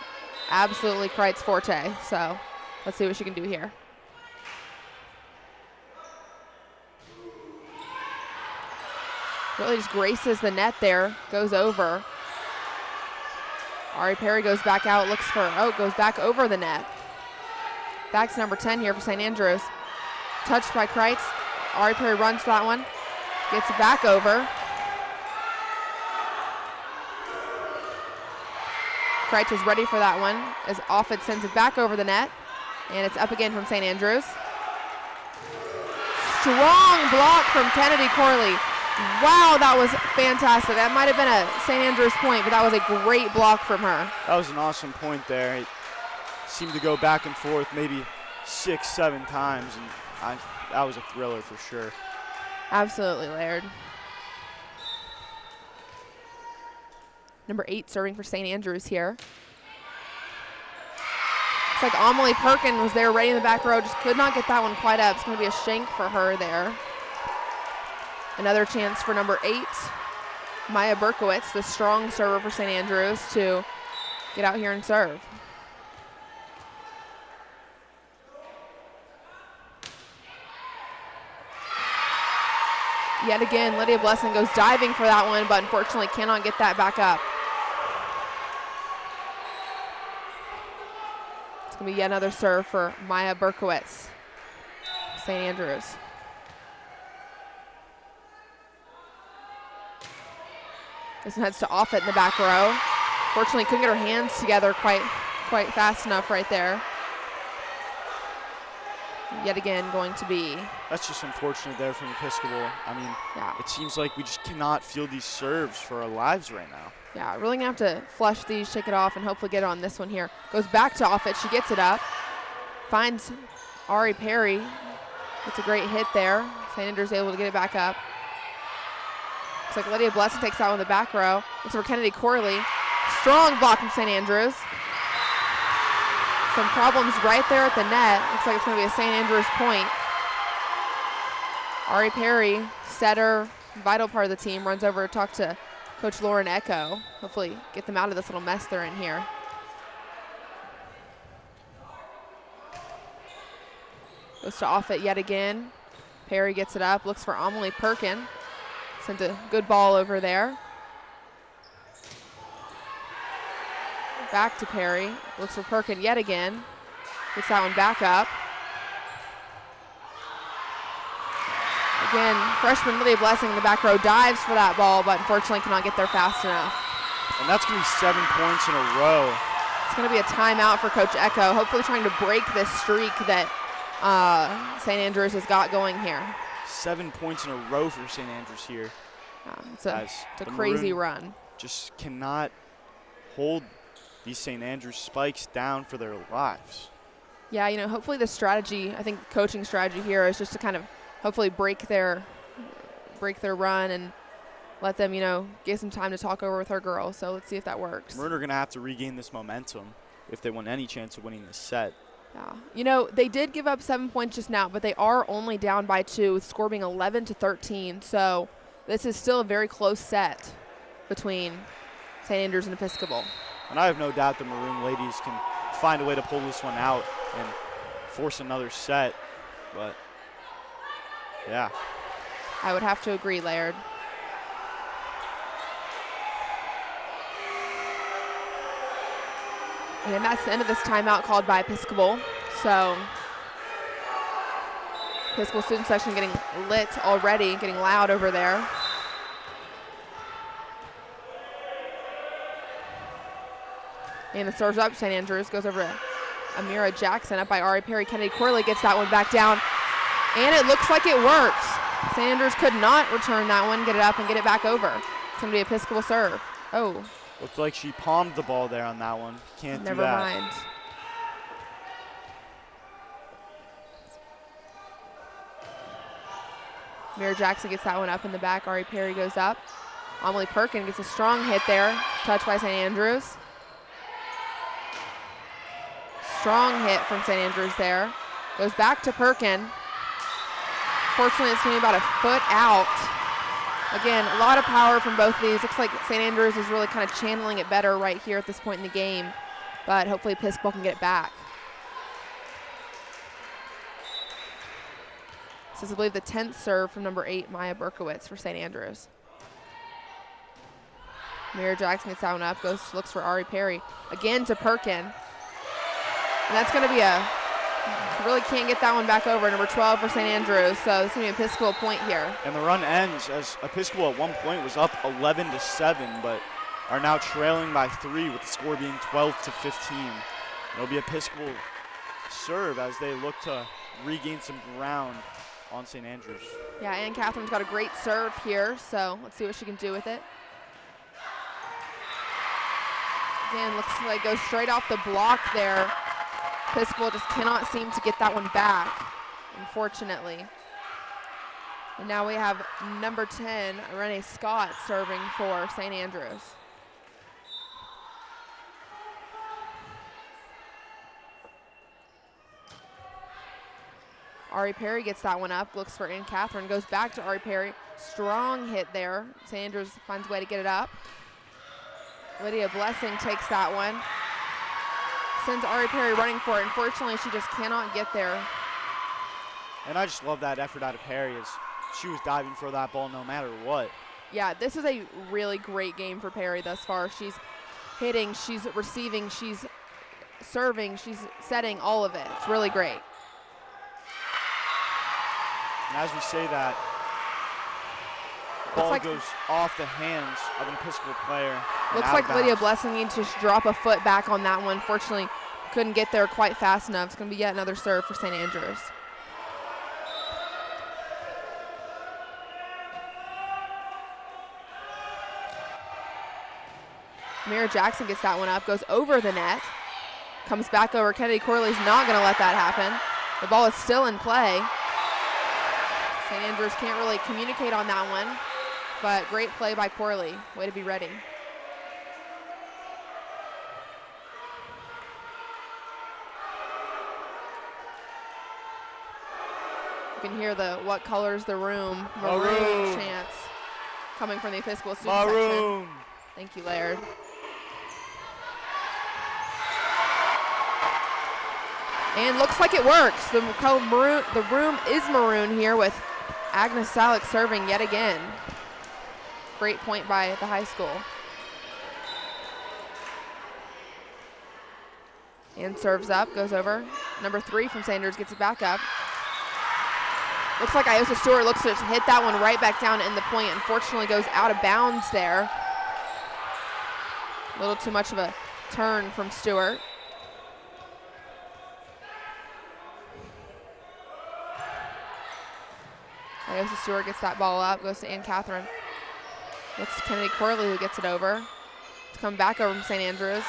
S5: absolutely Kreitz's forte. So let's see what she can do here. Really just graces the net there, goes over. Ari Perry goes back out, looks for, goes back over the net. Back to number 10 here for St. Andrews. Touched by Kreitz. Ari Perry runs for that one, gets it back over. Kreitz was ready for that one as Offit sends it back over the net, and it's up again from St. Andrews. Strong block from Kennedy Corley. Wow, that was fantastic. That might have been a St. Andrews point, but that was a great block from her.
S7: That was an awesome point there. It seemed to go back and forth maybe 6-7 times, and that was a thriller for sure.
S5: Absolutely, Laird. Number 8 serving for St. Andrews here. It's like Amelie Perkin was there ready in the back row, just could not get that one quite up. It's going to be a shank for her there. Another chance for number 8, Maya Berkowitz, the strong server for St. Andrews, to get out here and serve. Yet again, Lydia Blessing goes diving for that one, but unfortunately cannot get that back up. It's going to be yet another serve for Maya Berkowitz, St. Andrews. This one heads to Offit in the back row. Fortunately, couldn't get her hands together quite fast enough right there. Yet again, going to be.
S7: That's just unfortunate there from Episcopal. I mean,
S5: Yeah.
S7: it seems like we just cannot field these serves for our lives right now.
S5: Yeah, really gonna have to flush these, take it off, and hopefully get it on this one here. Goes back to Offit. She gets it up. Finds Ari Perry. It's a great hit there. St. Andrews able to get it back up. Looks like Lydia Blessing takes that one in the back row. Looks for Kennedy Corley. Strong block from St. Andrews. Some problems right there at the net. Looks like it's going to be a St. Andrews point. Ari Perry, setter, vital part of the team, runs over to talk to Coach Lauren Echo. Hopefully get them out of this little mess they're in here. Goes to Offit yet again. Perry gets it up, looks for Amelie Perkin. Sent a good ball over there. Back to Perry, looks for Perkin yet again. Gets that one back up. Again, freshman Lydia Blessing in the back row dives for that ball, but unfortunately cannot get there fast enough.
S7: And that's going to be 7 points in a row.
S5: It's going to be a timeout for Coach Echo, hopefully trying to break this streak that St. Andrews has got going here.
S7: 7 points in a row for St. Andrews here.
S5: It's a crazy run.
S7: Just cannot hold these St. Andrews spikes down for their lives.
S5: Yeah, you know, hopefully the strategy, I think coaching strategy here is just to kind of hopefully break their run and let them, you know, get some time to talk over with our girls. So let's see if that works.
S7: Maroon are going to have to regain this momentum if they want any chance of winning this set.
S5: Yeah, you know, they did give up 7 points just now, but they are only down by 2, with score being 11-13. So this is still a very close set between St. Andrews and Episcopal.
S7: And I have no doubt the Maroon ladies can find a way to pull this one out and force another set. But, yeah.
S5: I would have to agree, Laird. And that's the end of this timeout called by Episcopal. So Episcopal student section getting lit already, getting loud over there. And the serve's up. St. Andrews goes over to Amira Jackson, up by Ari Perry. Kennedy Corley gets that one back down. And it looks like it works. St. Andrews could not return that one, get it up and get it back over. It's going to be Episcopal serve. Oh.
S7: Looks like she palmed the ball there on that one. Can't do that.
S5: Never mind. Amira Jackson gets that one up in the back. Ari Perry goes up. Amelie Perkin gets a strong hit there. Touched by St. Andrews. Strong hit from St. Andrews there. Goes back to Perkin. Fortunately, it's going to be about a foot out. Again, a lot of power from both of these. Looks like St. Andrews is really kind of channeling it better right here at this point in the game. But hopefully Episcopal can get it back. This is, I believe, the 10th serve from number 8, Maya Berkowitz for St. Andrews. Amira Jackson gets that one up, looks for Ari Perry. Again to Perkin. And that's going to be really can't get that one back over. Number 12 for St. Andrews. So this is going to be an Episcopal point here.
S7: And the run ends as Episcopal at one point was up 11-7, but are now trailing by 3 with the score being 12-15. It'll be Episcopal serve as they look to regain some ground on St. Andrews.
S5: Yeah, Ann Catherine's got a great serve here, so let's see what she can do with it. Again, looks like goes straight off the block there. Episcopal just cannot seem to get that one back, unfortunately. And now we have number 10, Renee Scott, serving for St. Andrews. Ari Perry gets that one up, looks for Ann Catherine, goes back to Ari Perry. Strong hit there. St. Andrews finds a way to get it up. Lydia Blessing takes that one. Sends Ari Perry running for it. Unfortunately, she just cannot get there.
S7: And I just love that effort out of Perry as she was diving for that ball no matter what.
S5: Yeah, this is a really great game for Perry thus far. She's hitting, she's receiving, she's serving, she's setting, all of it. It's really great.
S7: And as we say that, Ball
S5: like-
S7: goes off the hands of an Episcopal player. and
S5: Looks
S7: out
S5: like
S7: of
S5: Lydia
S7: bounds.
S5: Blessing needs to just drop a foot back on that one. Fortunately, couldn't get there quite fast enough. It's going to be yet another serve for St. Andrews. Amira Jackson gets that one up, goes over the net, comes back over. Kennedy Corley's not going to let that happen. The ball is still in play. St. Andrews can't really communicate on that one, but great play by Corley. Way to be ready. You can hear the "What color's the room?" maroon chants coming from the Episcopal student section.
S7: Maroon.
S5: Thank you, Laird. And looks like it works. The room is maroon here with Agnes Salek serving yet again. Great point by the high school. And serves up, goes over. Number 3 from Sanders gets it back up. Looks like Iosa Stewart looks to hit that one right back down in the point. Unfortunately goes out of bounds there. A little too much of a turn from Stewart. Iosa Stewart gets that ball up, goes to Ann Catherine. It's Kennedy Corley who gets it over. To come back over from St. Andrews.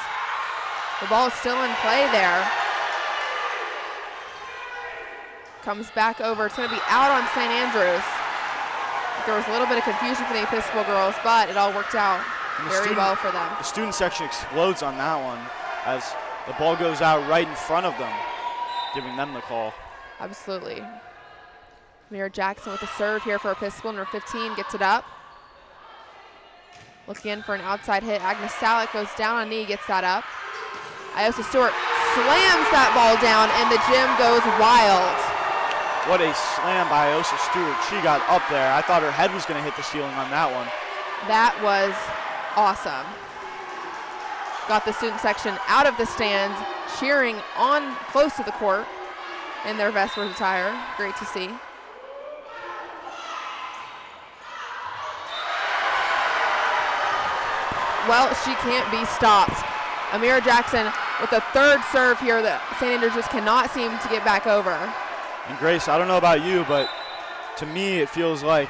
S5: The ball is still in play there. Comes back over. It's going to be out on St. Andrews. There was a little bit of confusion for the Episcopal girls, but it all worked out very well for them.
S7: The student section explodes on that one as the ball goes out right in front of them, giving them the call.
S5: Absolutely. Amira Jackson with the serve here for Episcopal. Number 15 gets it up. Looking in for an outside hit. Agnes Salek goes down on knee, gets that up. Iosa Stewart slams that ball down, and the gym goes wild.
S7: What a slam by Iosa Stewart. She got up there. I thought her head was going to hit the ceiling on that one.
S5: That was awesome. Got the student section out of the stands, cheering on close to the court in their Vesper's attire. Great to see. Well, she can't be stopped. Amira Jackson with a third serve here that St. Andrews just cannot seem to get back over.
S7: And Grace, I don't know about you, but to me it feels like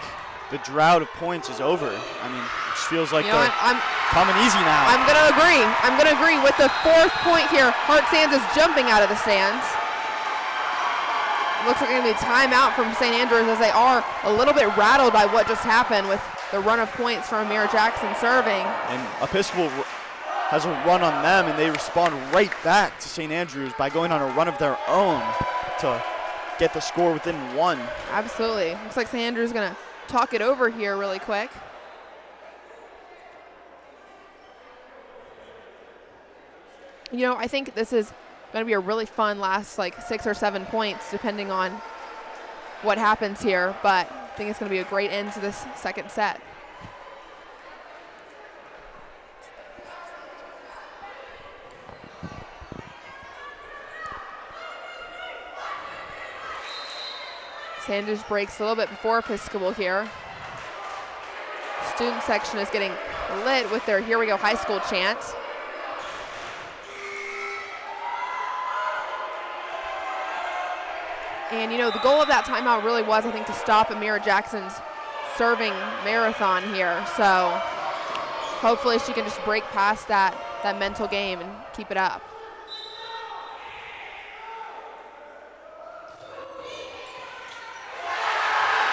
S7: the drought of points is over. I mean, it just feels like they're coming easy now.
S5: I'm going to agree. I'm going to agree with the 4th point here. Hart Sands is jumping out of the stands. Looks like it's going to be a timeout from St. Andrews as they are a little bit rattled by what just happened with the run of points from Amira Jackson serving.
S7: And Episcopal has a run on them, and they respond right back to St. Andrews by going on a run of their own to get the score within 1.
S5: Absolutely. Looks like St. Andrews is going to talk it over here really quick. You know, I think this is going to be a really fun last 6 or 7 points depending on what happens here, but I think it's going to be a great end to this second set. Sanders breaks a little bit before Episcopal here. Student section is getting lit with their "Here We Go High School" chant. And you know, the goal of that timeout really was, I think, to stop Amira Jackson's serving marathon here. So hopefully she can just break past that mental game and keep it up.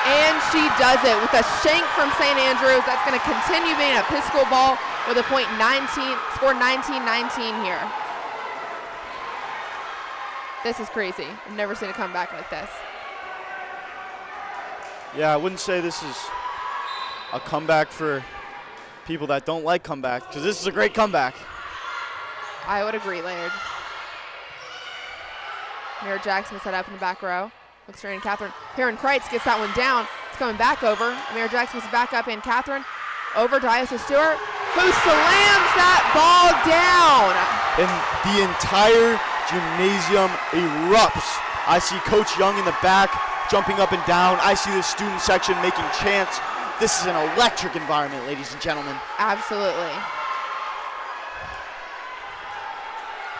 S5: And she does it with a shank from St. Andrews. That's going to continue being an Episcopal ball with a score 19-19 here. This is crazy. I've never seen a comeback like this.
S7: Yeah, I wouldn't say this is a comeback for people that don't like comebacks, because this is a great comeback.
S5: I would agree, Laird. Amira Jackson set up in the back row. Looks for Ann Catherine. Perrin Kreitz gets that one down. It's coming back over. Amira Jackson gets it back up. Ann Catherine over to Iosa Stewart, who slams that ball down.
S7: And the entire gymnasium erupts. I see Coach Young in the back jumping up and down. I see the student section making chants. This is an electric environment, ladies and gentlemen.
S5: Absolutely.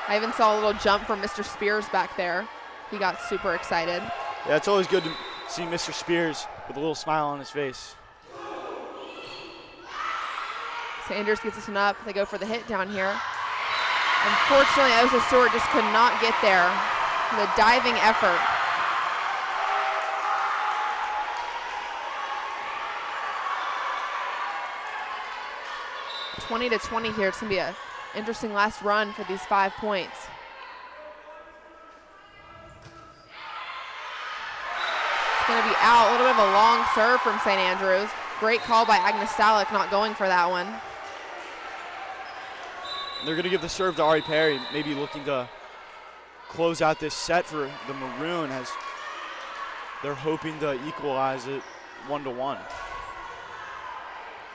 S5: I even saw a little jump from Mr. Spears back there. He got super excited.
S7: Yeah, it's always good to see Mr. Spears with a little smile on his face.
S5: Sanders gets this one up. They go for the hit down here. Unfortunately, Osa Stewart just could not get there. The diving effort. (20-20) here. It's going to be an interesting last run for these 5 points. It's going to be out. A little bit of a long serve from St. Andrews. Great call by Agnes Salick, not going for that one.
S7: They're going to give the serve to Ari Perry, maybe looking to close out this set for the Maroon as they're hoping to equalize it 1-1.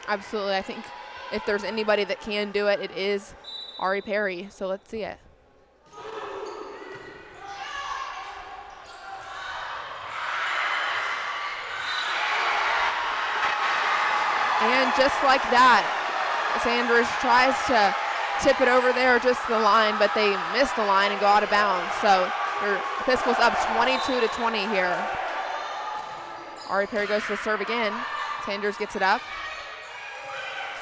S5: Absolutely. I think if there's anybody that can do it, it is Ari Perry. So let's see it. And just like that, Sanders tries to tip it over there just the line, but they miss the line and go out of bounds. So Episcopal's up 22-20 here. Ari Perry goes to the serve again. Sanders gets it up.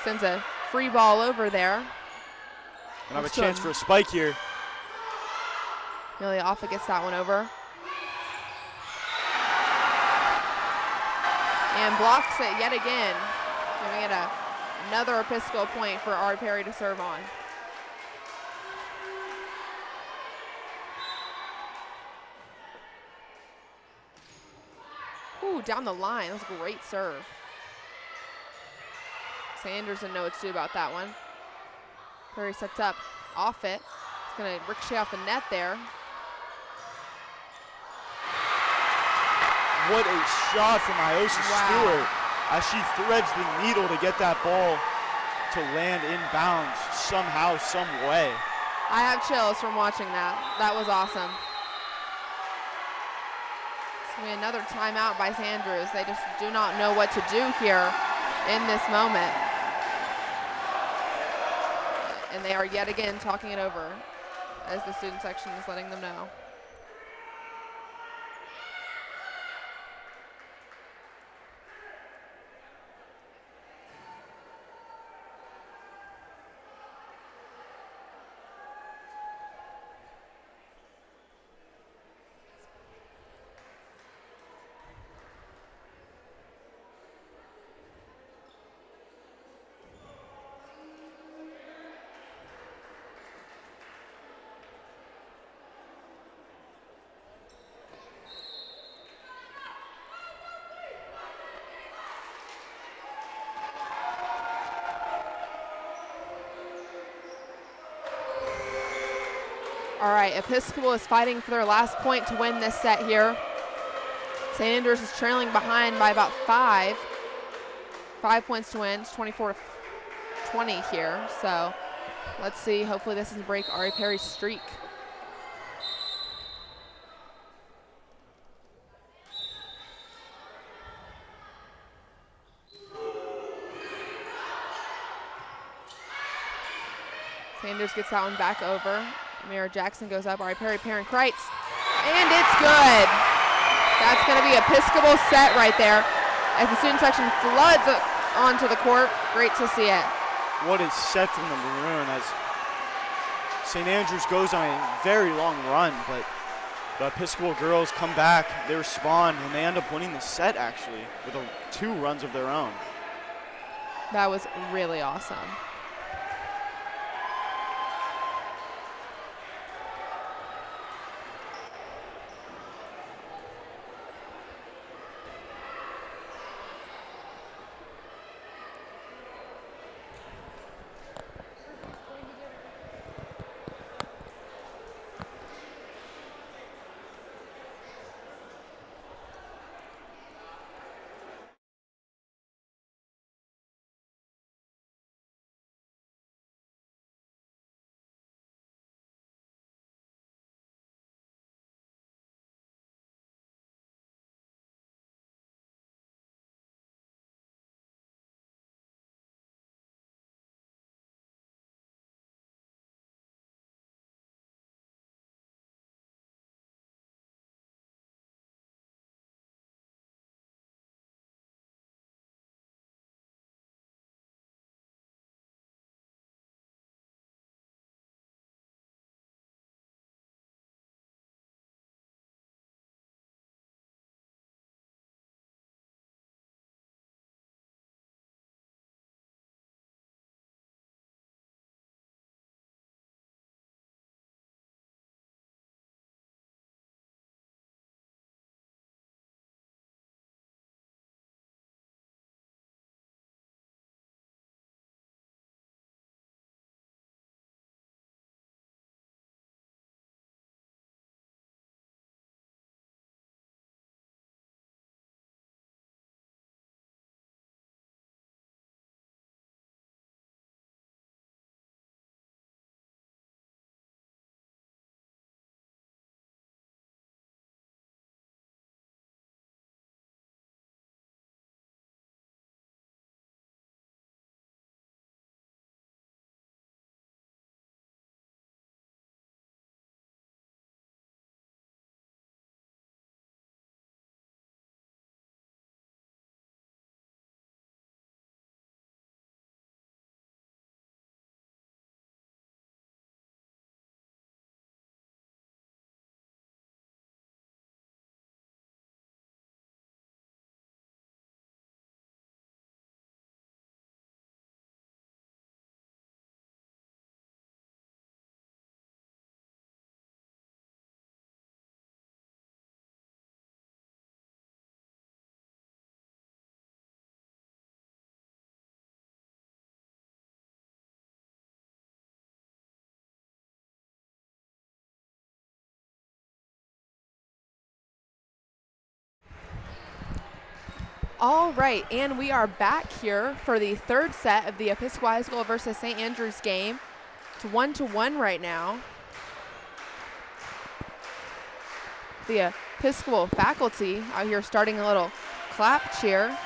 S5: Sends a free ball over there.
S7: And have a chance for a spike here.
S5: Amelia Offa gets that one over. And blocks it yet again, giving it another Episcopal point for Ari Perry to serve on. Ooh, down the line. That was a great serve. Sanders didn't know what to do about that one. Perry sets up off it. It's going to ricochet off the net there.
S7: What a shot from Iosa Stewart as she threads the needle to get that ball to land inbounds somehow, some way.
S5: I have chills from watching that. That was awesome. It's going to be another timeout by Sanders. They just do not know what to do here in this moment. And they are yet again talking it over as the student section is letting them know. All right, Episcopal is fighting for their last point to win this set here. St. Andrews is trailing behind by about 5. 5 points to win. It's 24-20 here. So let's see. Hopefully this doesn't break Ari Perry's streak. Sanders gets that one back over. Mara Jackson goes up. Ari Perry, Perrin Kreitz. And it's good. That's going to be Episcopal set right there as the student section floods onto the court. Great to see it.
S7: What a set from the Maroon as St. Andrews goes on a very long run, but the Episcopal girls come back, they respond, and they end up winning the set actually with 2 runs of their own.
S5: That was really awesome. All right, and we are back here for the third set of the Episcopal High School versus St. Andrews game. It's 1-1 right now. The Episcopal faculty out here starting a little clap cheer.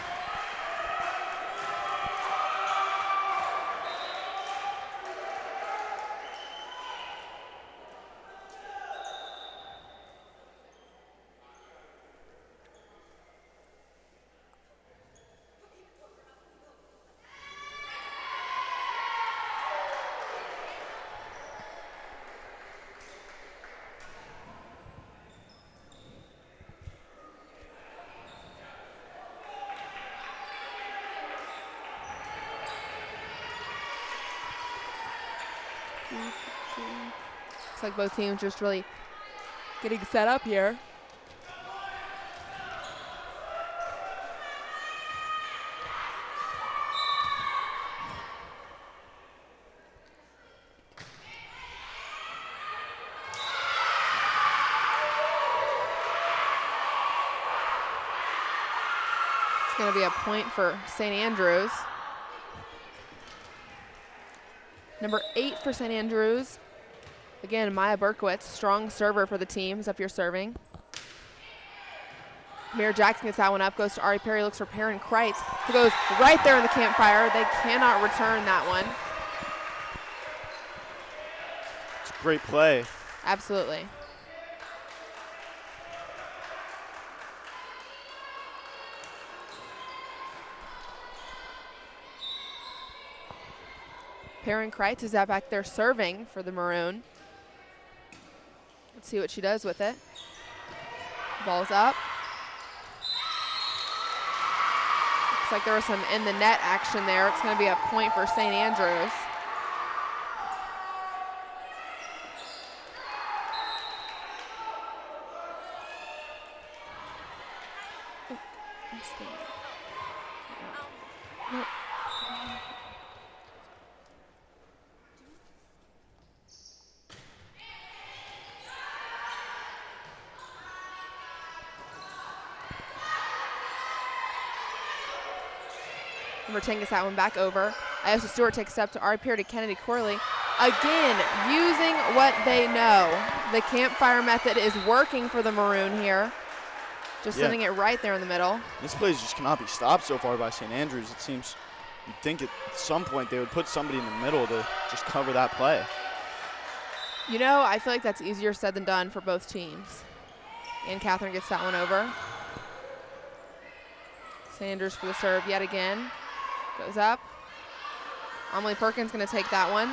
S5: Looks like both teams just really getting set up here. It's going to be a point for St. Andrews. Number 8 for St. Andrews. Again, Maya Berkowitz, strong server for the team, is up here serving. Amir Jackson gets that one up, goes to Ari Perry, looks for Perrin Kreitz, who goes right there in the campfire. They cannot return that one.
S7: It's a great play.
S5: Absolutely. Perrin Kreitz is out back there serving for the Maroon. Let's see what she does with it. Ball's up. Looks like there was some in the net action there. It's going to be a point for St. Andrews. Nope. Number 10 gets that one back over. Iosa Stewart takes it up to Ari Perry to Kennedy Corley. Again, using what they know. The campfire method is working for the Maroon here. Just sending it right there in the middle.
S7: This play just cannot be stopped so far by St. Andrews. It seems you'd think at some point they would put somebody in the middle to just cover that play.
S5: You know, I feel like that's easier said than done for both teams. And Catherine gets that one over. St. Andrews for the serve yet again. Goes up. Amelie Perkins going to take that one.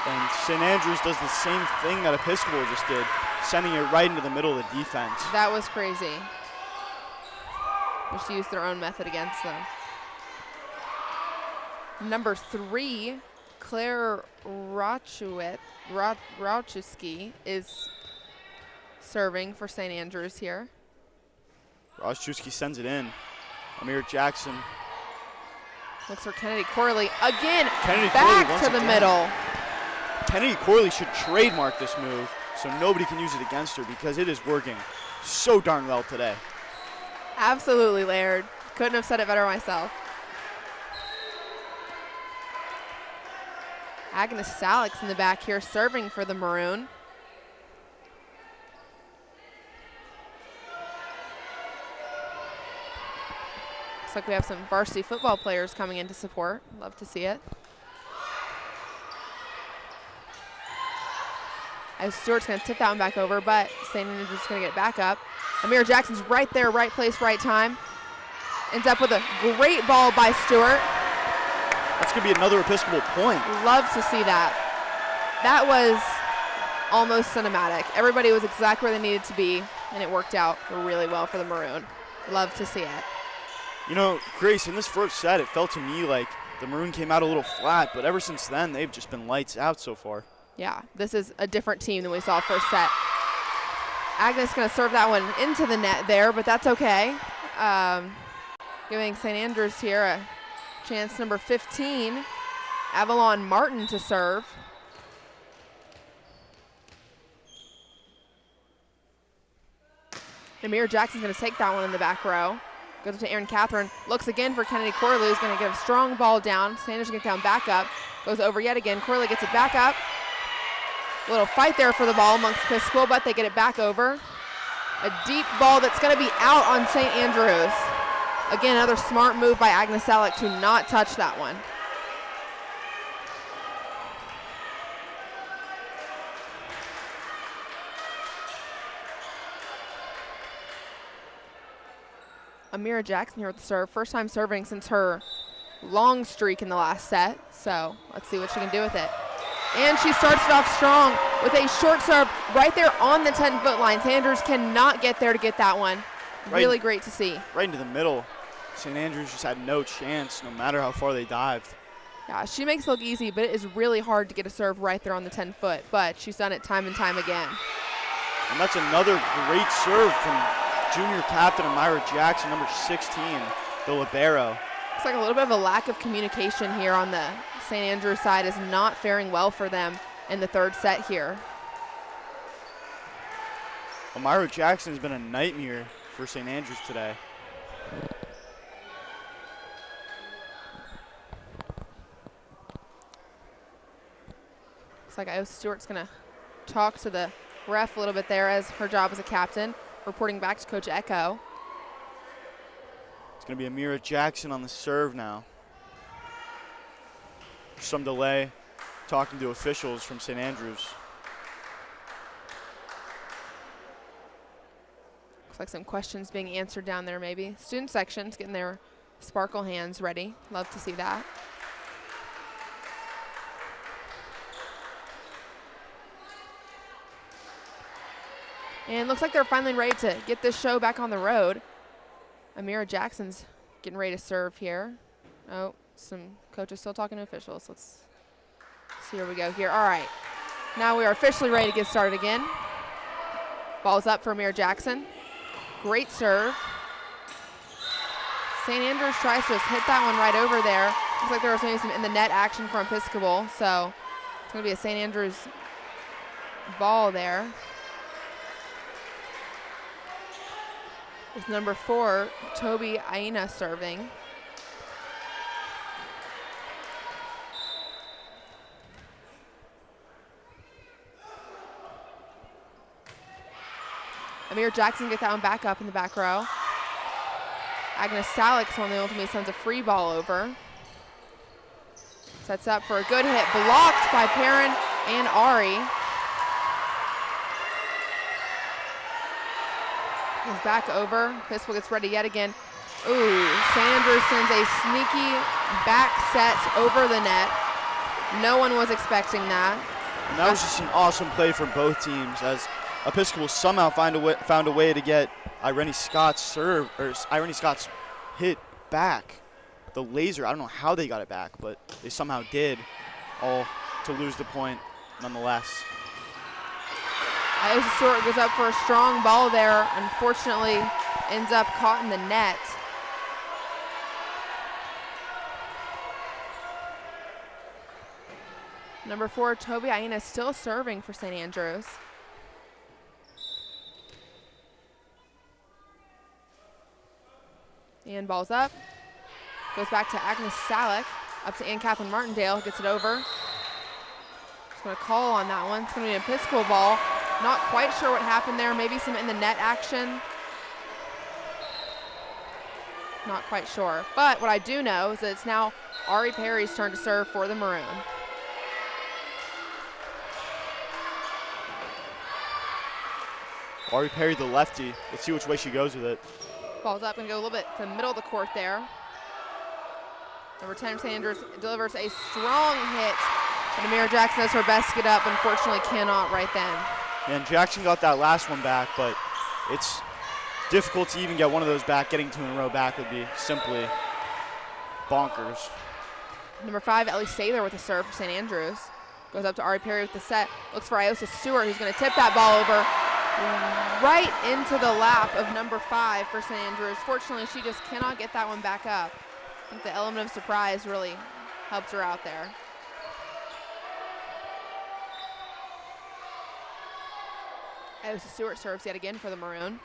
S7: And St. Andrews does the same thing that Episcopal just did, sending it right into the middle of the defense.
S5: That was crazy. Just used their own method against them. Number 3, Claire Rauchewski is serving for St. Andrews here.
S7: Rauchewski sends it in. Amir Jackson.
S5: Looks for Kennedy Corley. Again,
S7: Kennedy
S5: back
S7: Corley
S5: to the middle.
S7: Kennedy Corley should trademark this move so nobody can use it against her because it is working so darn well today.
S5: Absolutely, Laird. Couldn't have said it better myself. Agnes Salix in the back here serving for the Maroon. Looks like we have some varsity football players coming in to support. Love to see it. As Stewart's going to tip that one back over, but St. Andrews is going to get it back up. Amir Jackson's right there, right place, right time. Ends up with a great ball by Stewart.
S7: That's going to be another Episcopal point.
S5: Love to see that. That was almost cinematic. Everybody was exactly where they needed to be, and it worked out really well for the Maroon. Love to see it.
S7: You know, Grace, in this first set, it felt to me like the Maroon came out a little flat, but ever since then, they've just been lights out so far.
S5: Yeah, this is a different team than we saw first set. Agnes going to serve that one into the net there, but that's okay. Giving St. Andrews here a chance, number 15, Avalon Martin to serve. Amira Jackson's going to take that one in the back row. Goes up to Erin Catherine. Looks again for Kennedy Corley, who's going to get a strong ball down. Sanders going to come back up. Goes over yet again. Corley gets it back up. A little fight there for the ball amongst Piscataway, but they get it back over. A deep ball that's going to be out on St. Andrews. Again, another smart move by Agnes Salek to not touch that one. Amira Jackson here with the serve. First time serving since her long streak in the last set. So let's see what she can do with it. And she starts it off strong with a short serve right there on the 10-foot line. Sanders cannot get there to get that one. Really great to see.
S7: Right into the middle. St. Andrews just had no chance, no matter how far they dived.
S5: Yeah, she makes it look easy, but it is really hard to get a serve right there on the 10-foot. But she's done it time and time again.
S7: And that's another great serve from junior captain Amira Jackson, number 16, the libero.
S5: Looks like a little bit of a lack of communication here on the St. Andrews side is not faring well for them in the third set here.
S7: Amira Jackson has been a nightmare for St. Andrews today.
S5: Looks like Io Stewart's going to talk to the ref a little bit there as her job as a captain. Reporting back to Coach Echo.
S7: It's going to be Amira Jackson on the serve now. Some delay talking to officials from St. Andrews.
S5: Looks like some questions being answered down there maybe. Student section's getting their sparkle hands ready. Love to see that. And looks like they're finally ready to get this show back on the road. Amira Jackson's getting ready to serve here. Oh, some coaches still talking to officials. Let's see where we go here. All right, now we are officially ready to get started again. Ball's up for Amira Jackson. Great serve. St. Andrews tries to just hit that one right over there. Looks like there was maybe some in the net action from Piscataway, so it's going to be a St. Andrews ball there. With number 4, Toby Aina serving. Amira Jackson gets that one back up in the back row. Agnes Salek's one of the ultimately sends a free ball over. Sets up for a good hit, blocked by Perrin and Ari. He's back over. Piscataway gets ready yet again. Ooh, Sanders sends a sneaky back set over the net. No one was expecting that.
S7: And that was just an awesome play from both teams as Episcopal somehow found a way to get Irene Scott's serve, or Irene Scott's hit back. The laser, I don't know how they got it back, but they somehow did, all to lose the point nonetheless.
S5: Io Stewart goes up for a strong ball there. Unfortunately, ends up caught in the net. Number 4, Toby Aina still serving for St. Andrews. And ball's up. Goes back to Agnes Salek. Up to Ann-Catherine Martindale. Gets it over. Just going to call on that one. It's going to be an Episcopal ball. Not quite sure what happened there. Maybe some in the net action. Not quite sure. But what I do know is that it's now Ari Perry's turn to serve for the Maroon.
S7: Ari Perry, the lefty. Let's see which way she goes with it.
S5: Ball's up and go a little bit to the middle of the court there. Number 10, Sanders delivers a strong hit. And Amira Jackson does her best to get up. Unfortunately, cannot right then.
S7: And Jackson got that last one back, but it's difficult to even get one of those back. Getting 2 in a row back would be simply bonkers.
S5: Number 5, Ellie Sather with a serve for St. Andrews. Goes up to Ari Perry with the set. Looks for Iosa Stewart, who's going to tip that ball over right into the lap of number 5 for St. Andrews. Fortunately, she just cannot get that one back up. I think the element of surprise really helped her out there. Iosa Stewart serves yet again for the Maroon.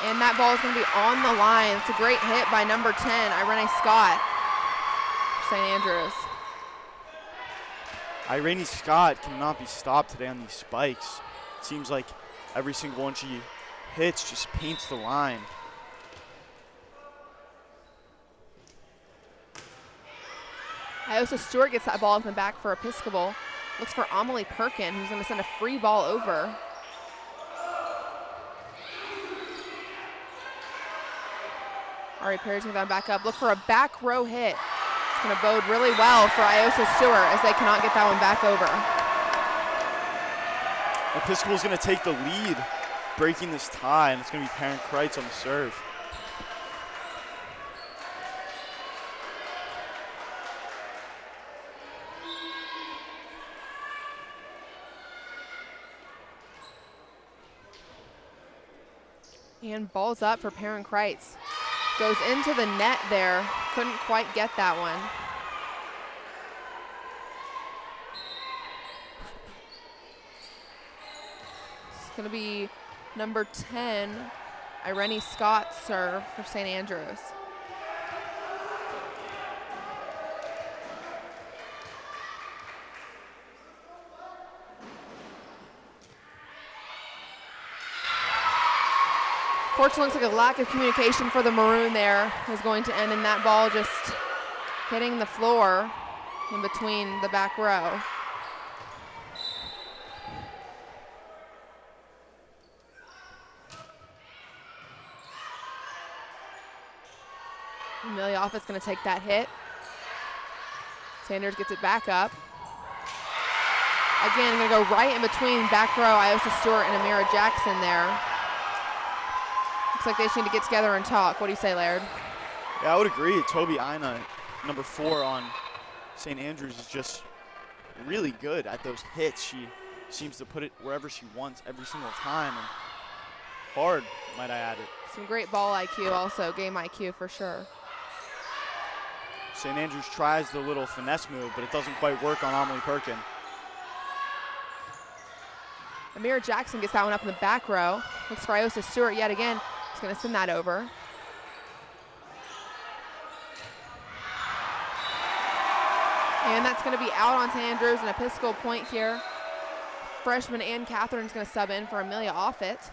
S5: And that ball is going to be on the line. It's a great hit by number 10, Irene Scott, St. Andrews.
S7: Irene Scott cannot be stopped today on these spikes. It seems like every single one she hits just paints the line.
S5: Iosa Stewart gets that ball in the back for Episcopal. Looks for Amelie Perkin, who's going to send a free ball over. Ari Perry's going to back up. Look for a back row hit. It's going to bode really well for Iosa Stewart as they cannot get that one back over.
S7: Episcopal's going to take the lead, breaking this tie, and it's going to be Perrin Kreitz on the serve.
S5: And ball's up for Perrin Kreitz. Goes into the net there. Couldn't quite get that one. It's going to be number 10, Irene Scott serve for St. Andrews. Fortunately, looks like a lack of communication for the Maroon there is going to end in that ball just hitting the floor in between the back row. Amelia Offutt's going to take that hit. Sanders gets it back up. Again, going to go right in between back row Iosa Stewart and Amira Jackson there. Looks like they just need to get together and talk. What do you say, Laird?
S7: Yeah, I would agree. Toby Ina, number 4 on St. Andrews, is just really good at those hits. She seems to put it wherever she wants every single time. And hard, might I add it.
S5: Some great ball IQ also, game IQ for sure.
S7: St. Andrews tries the little finesse move, but it doesn't quite work on Amelie Perkin.
S5: Amira Jackson gets that one up in the back row. Looks for Iosa Stewart yet again. He's going to send that over. And that's going to be out on St. Andrews, an Episcopal point here. Freshman Ann Catherine's going to sub in for Amelia Offutt.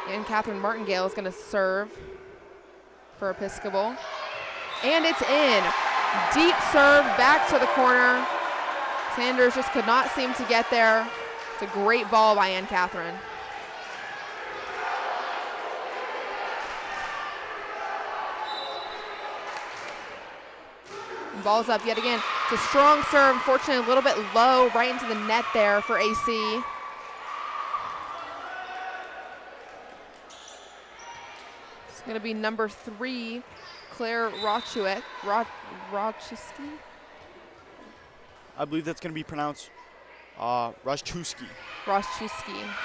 S5: And Catherine Martingale is going to serve for Episcopal. And it's in. Deep serve back to the corner. Sanders just could not seem to get there. It's a great ball by Ann Catherine. And ball's up yet again. It's a strong serve, unfortunately a little bit low, right into the net there for AC. It's going to be number 3, Claire Rochewski.
S7: I believe that's going to be pronounced Rochewski.
S5: Rochewski is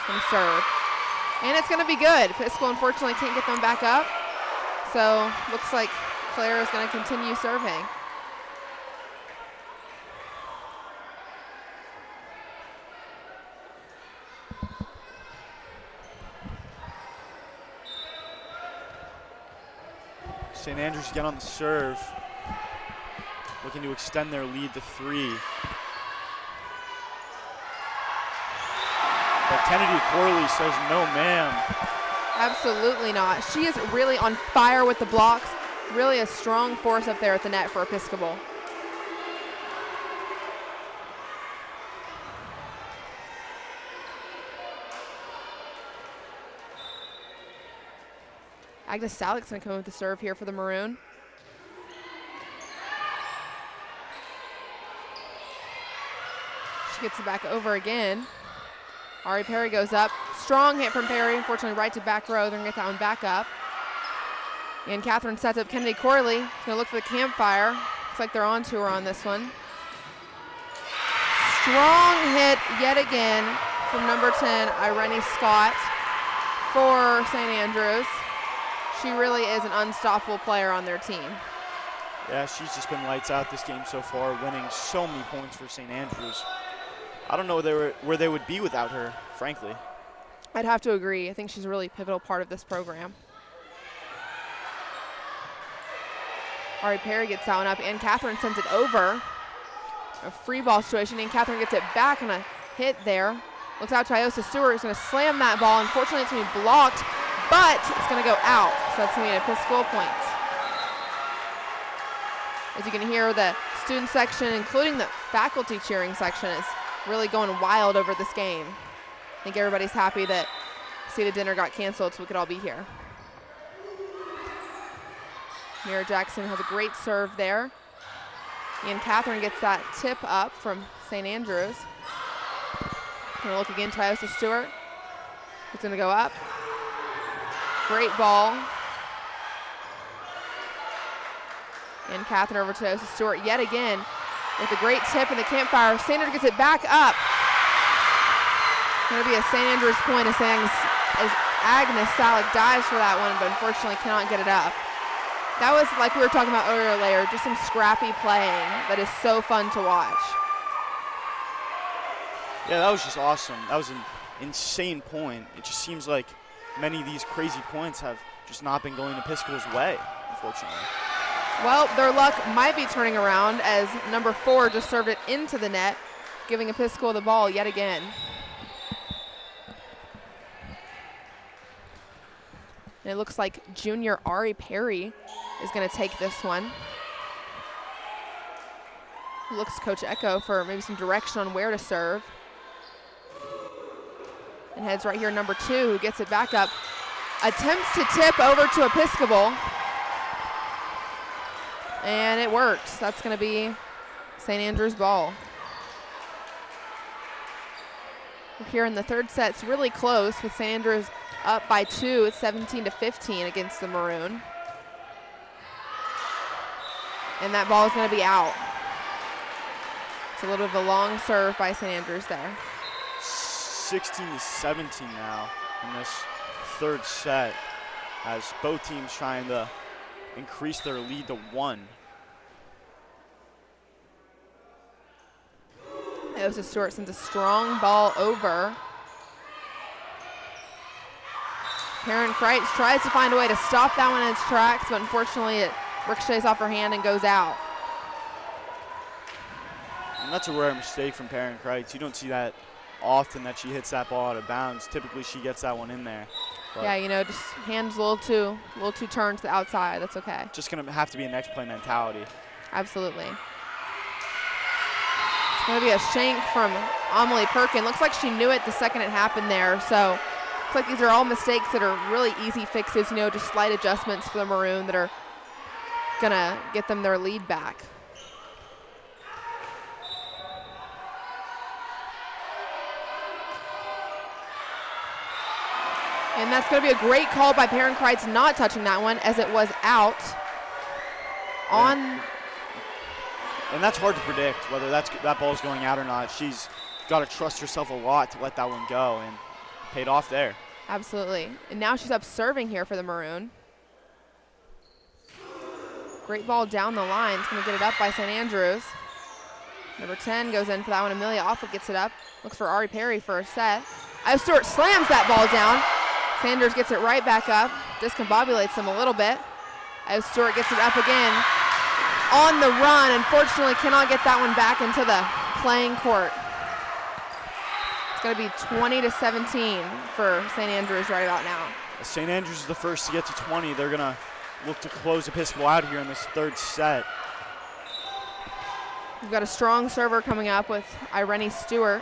S5: going to serve. And it's going to be good. Episcopal unfortunately can't get them back up. So looks like Claire is going to continue serving.
S7: St. Andrews again on the serve, looking to extend their lead to 3. But Kennedy Corley says no, ma'am.
S5: Absolutely not. She is really on fire with the blocks. Really a strong force up there at the net for Episcopal. Agnes Salik's going to come with the serve here for the Maroon. She gets it back over again. Ari Perry goes up. Strong hit from Perry, unfortunately right to back row. They're going to get that one back up. And Catherine sets up Kennedy Corley. She's going to look for the campfire. Looks like they're on to her on this one. Strong hit yet again from number 10, Irene Scott for St. Andrews. She really is an unstoppable player on their team.
S7: Yeah, she's just been lights out this game so far, winning so many points for St. Andrews. I don't know where they would be without her, frankly.
S5: I'd have to agree. I think she's a really pivotal part of this program. Ari Perry gets that one up, and Catherine sends it over. A free ball situation, and Catherine gets it back on a hit there. Looks out to Iosa Stewart, who's going to slam that ball. Unfortunately, it's going to be blocked, but it's going to go out. So that's going to be an Episcopal point. As you can hear, the student section, including the faculty cheering section, is really going wild over this game. I think everybody's happy that seated dinner got canceled so we could all be here. Mira Jackson has a great serve there. And Catherine gets that tip up from St. Andrews. Gonna look again to Iosa Stewart. It's gonna go up. Great ball. And Catherine over to Iosa Stewart yet again with a great tip in the campfire. St. Andrews gets it back up. Gonna be a St. Andrews point as Agnes Salick dives for that one, but unfortunately cannot get it up. That was, like we were talking about earlier, just some scrappy playing that is so fun to watch.
S7: Yeah, that was just awesome. That was an insane point. It just seems like many of these crazy points have just not been going Episcopal's way, unfortunately.
S5: Well, their luck might be turning around as number 4 just served it into the net, giving Episcopal the ball yet again. And it looks like junior Ari Perry is going to take this one. Looks to Coach Echo for maybe some direction on where to serve. And heads right here, number 2, who gets it back up. Attempts to tip over to Episcopal. And it works. That's going to be St. Andrews' ball. We're here in the third set. It's really close with St. Andrews up by 2. It's 17-15 against the Maroon. And that ball is going to be out. It's a little bit of a long serve by St. Andrews there.
S7: 16-17 now in this third set as both teams trying to increase their lead to 1.
S5: Iosa Stewart sends a strong ball over. Perrin Kreitz tries to find a way to stop that one in its tracks, but unfortunately it ricochets off her hand and goes out.
S7: And that's a rare mistake from Perrin Kreitz. You don't see that often, that she hits that ball out of bounds. Typically she gets that one in there. But
S5: yeah, you know, just hands a little too turned to the outside. That's okay.
S7: just going to have to be a next play mentality.
S5: Absolutely. It's going to be a shank from Amelie Perkin. Looks like she knew it the second it happened there. So looks like these are all mistakes that are really easy fixes, you know, just slight adjustments for the Maroon that are going to get them their lead back. And that's going to be a great call by Perrin Kreitz not touching that one as it was out on.
S7: And that's hard to predict whether that ball's going out or not. She's got to trust herself a lot to let that one go, and paid off there.
S5: Absolutely. And now she's up serving here for the Maroon. Great ball down the line. It's going to get it up by St. Andrews. Number 10 goes in for that one. Amelia Offord gets it up. Looks for Ari Perry for a set. Iosa Stewart slams that ball down. Sanders gets it right back up, discombobulates them a little bit. Iosa Stewart gets it up again on the run. Unfortunately, cannot get that one back into the playing court. It's going to be 20-17 for St. Andrews right about now.
S7: St. Andrews is the first to get to 20. They're going to look to close Episcopal out here in this third set.
S5: We've got a strong server coming up with Irene Stewart.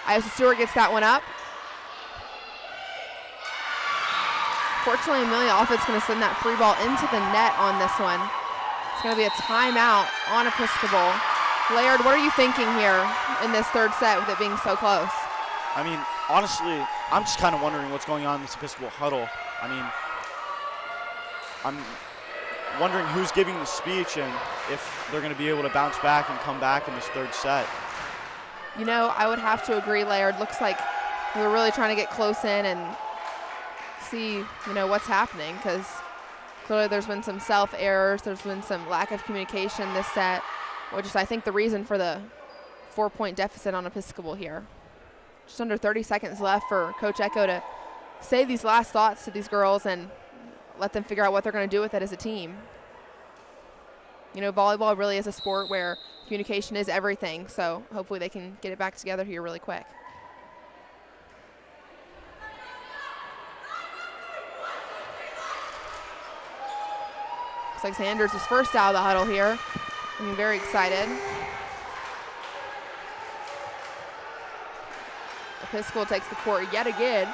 S5: Iosa Stewart gets that one up. Fortunately, Amelia Offord's going to send that free ball into the net on this one. It's going to be a timeout on Episcopal. Laird, what are you thinking here in this third set with it being so close?
S7: I mean, honestly, I'm just kind of wondering what's going on in this Episcopal huddle. I mean, I'm wondering who's giving the speech and if they're going to be able to bounce back and come back in this third set.
S5: You know, I would have to agree, Laird. Looks like we're really trying to get close in and see, you know, what's happening, because Clearly there's been some self-errors. There's been some lack of communication this set, which is, I think, the reason for the 4-point deficit on Episcopal here. Just under 30 seconds left for Coach Echo to say these last thoughts to these girls and let them figure out what they're going to do with it as a team. You know, volleyball really is a sport where communication is everything, so hopefully they can get it back together here really quick. Looks like Sanders is first out of the huddle here. I'm very excited. Episcopal takes the court yet again,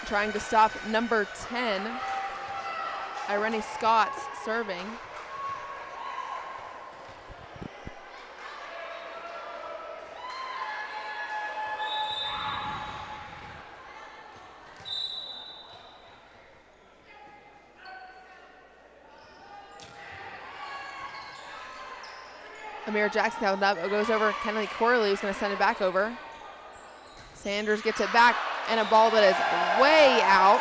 S5: trying to stop number 10, Irene Scott's serving. Amira Jackson held up, it goes over. Kennedy Corley is going to send it back over. Sanders gets it back, and a ball that is way out.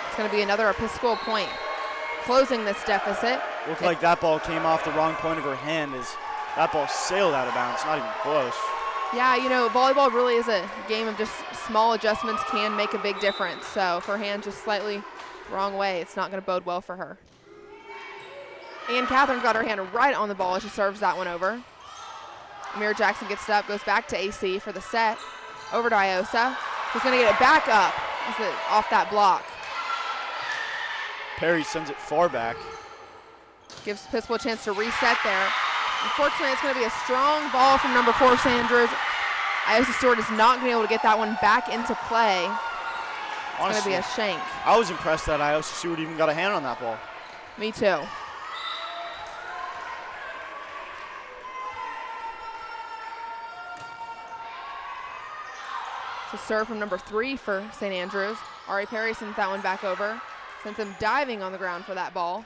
S5: It's going to be another Episcopal point, closing this deficit.
S7: Looked like that ball came off the wrong point of her hand as that ball sailed out of bounds, not even close.
S5: Yeah, you know, volleyball really is a game of just small adjustments can make a big difference. So if her hand just slightly wrong way, it's not going to bode well for her. And Catherine's got her hand right on the ball as she serves that one over. Amira Jackson gets it up, goes back to AC for the set. Over to Iosa, who's going to get it back up off that block.
S7: Perry sends it far back.
S5: Gives Episcopal a chance to reset there. Unfortunately, it's going to be a strong ball from number 4, Sanders. Iosa Stewart is not going to be able to get that one back into play. It's going to be a shank.
S7: I was impressed that Iosa Stewart even got a hand on that ball.
S5: Me too. So serve from number 3 for St. Andrews. Ari Perry sends that one back over. Sends him diving on the ground for that ball.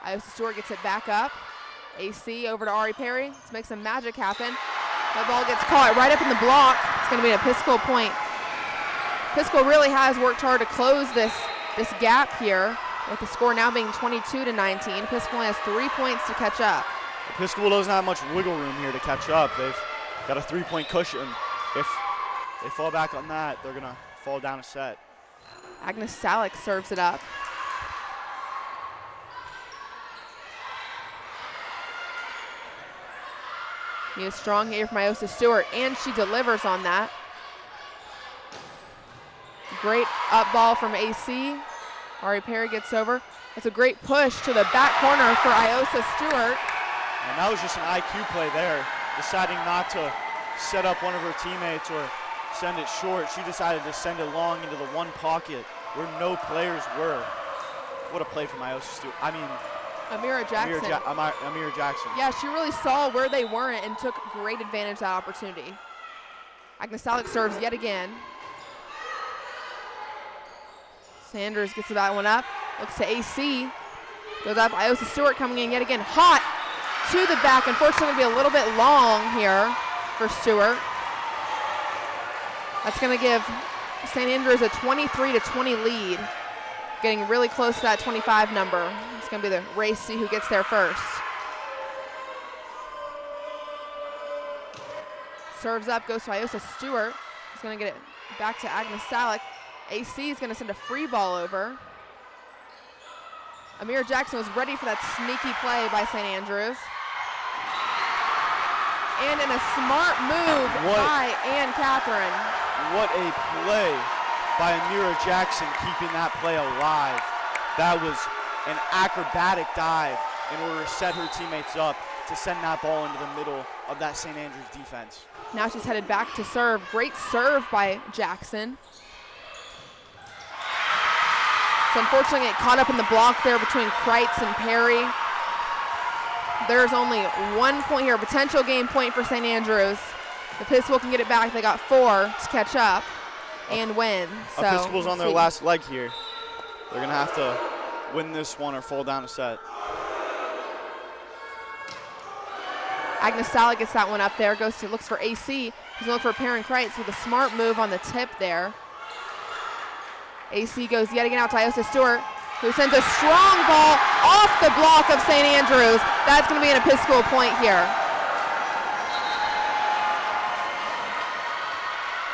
S5: Iosa Stewart gets it back up. AC over to Ari Perry. Let's make some magic happen. That ball gets caught right up in the block. It's going to be an Episcopal point. Episcopal really has worked hard to close this gap here, with the score now being 22-19. Episcopal has 3 points to catch up.
S7: Episcopal doesn't have much wiggle room here to catch up. They've got a 3-point cushion. If they fall back on that, they're going to fall down a set.
S5: Agnes Salek serves it up. Need a strong here from Iosa Stewart, and she delivers on that. Great up ball from AC. Ari Perry gets over. That's a great push to the back corner for Iosa Stewart.
S7: And that was just an IQ play there, deciding not to set up one of her teammates or send it short. She decided to send it long into the one pocket where no players were. What a play from Iosa Stewart. I mean,
S5: Amira Jackson.
S7: Amira Jackson.
S5: Yeah, she really saw where they weren't and took great advantage of that opportunity. Agnes Salek serves yet again. Sanders gets that one up. Looks to AC. Goes up. Iosa Stewart coming in yet again. Hot to the back. Unfortunately, going to be a little bit long here for Stewart. That's going to give St. Andrews a 23-20 lead. Getting really close to that 25 number. It's going to be the race to see who gets there first. Serves up, goes to Iosa Stewart. He's going to get it back to Agnes Salek. AC is going to send a free ball over. Amira Jackson was ready for that sneaky play by St. Andrews. And in a smart move by Ann Catherine.
S7: What a play by Amira Jackson, keeping that play alive. That was an acrobatic dive in order to set her teammates up to send that ball into the middle of that St. Andrews defense.
S5: Now she's headed back to serve. Great serve by Jackson. So unfortunately it caught up in the block there between Kreitz and Perry. There's only 1 point here, a potential game point for St. Andrews. If Episcopal can get it back, they got 4 to catch up and win. So
S7: Episcopal's on their last leg here. They're going to have to win this one or fall down a set.
S5: Agnes Salek gets that one up there, looks for AC. He's looking for Perrin Kreitz with a smart move on the tip there. AC goes yet again out to Iosa Stewart, who sends a strong ball off the block of St. Andrews. That's going to be an Episcopal point here.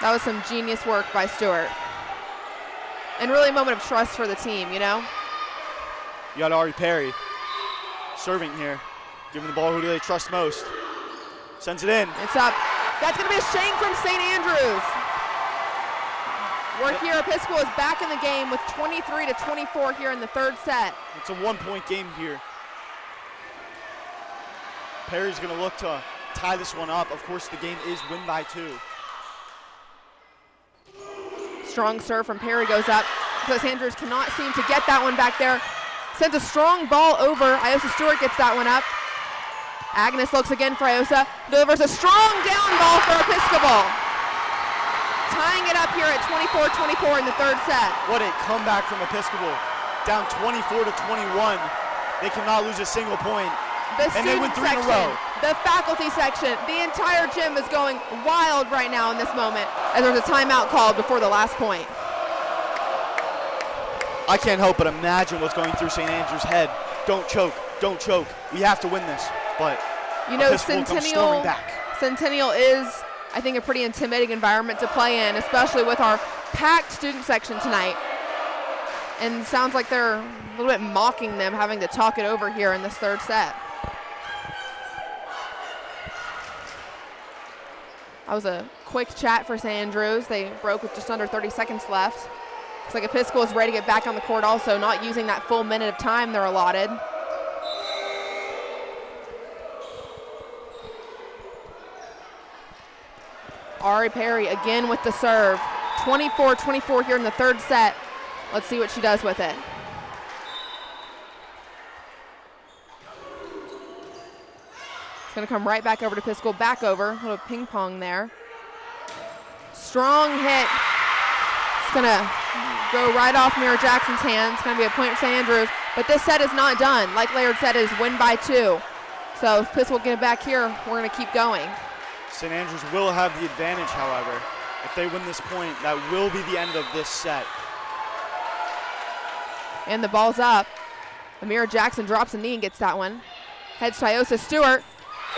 S5: That was some genius work by Stewart. And really a moment of trust for the team, you know?
S7: You got Ari Perry serving here, giving the ball who do they trust most. Sends it in.
S5: It's up. That's going to be a shank from St. Andrews. We're here. Episcopal is back in the game with 23-24 here in the third set.
S7: It's a 1-point game here. Perry's going to look to tie this one up. Of course, the game is win by 2.
S5: Strong serve from Perry goes up. St. Andrews cannot seem to get that one back there. Sends a strong ball over. Iosa Stewart gets that one up. Agnes looks again for Iosa. Delivers a strong down ball for Episcopal. Tying it up here at 24-24 in the third set.
S7: What a comeback from Episcopal. Down 24-21. They cannot lose a single point. And they win 3 in a row.
S5: The faculty section, the entire gym is going wild right now in this moment as there's a timeout called before the last point.
S7: I can't help but imagine what's going through St. Andrews' head. Don't choke, don't choke. We have to win this. But
S5: you know,
S7: Episcopal comes storming back.
S5: Centennial is, I think, a pretty intimidating environment to play in, especially with our packed student section tonight. And sounds like they're a little bit mocking them, having to talk it over here in this third set. That was a quick chat for St. Andrews. They broke with just under 30 seconds left. Looks like Episcopal is ready to get back on the court also, not using that full minute of time they're allotted. Ari Perry again with the serve. 24-24 here in the third set. Let's see what she does with it. It's going to come right back over to Episcopal, back over. A little ping pong there. Strong hit. It's going to go right off Mira Jackson's hands. It's going to be a point for St. Andrews. But this set is not done. Like Laird said, it is win by 2. So if Episcopal get it back here, we're going to keep going.
S7: St. Andrews will have the advantage, however. If they win this point, that will be the end of this set.
S5: And the ball's up. Amira Jackson drops a knee and gets that one. Heads to Iosa Stewart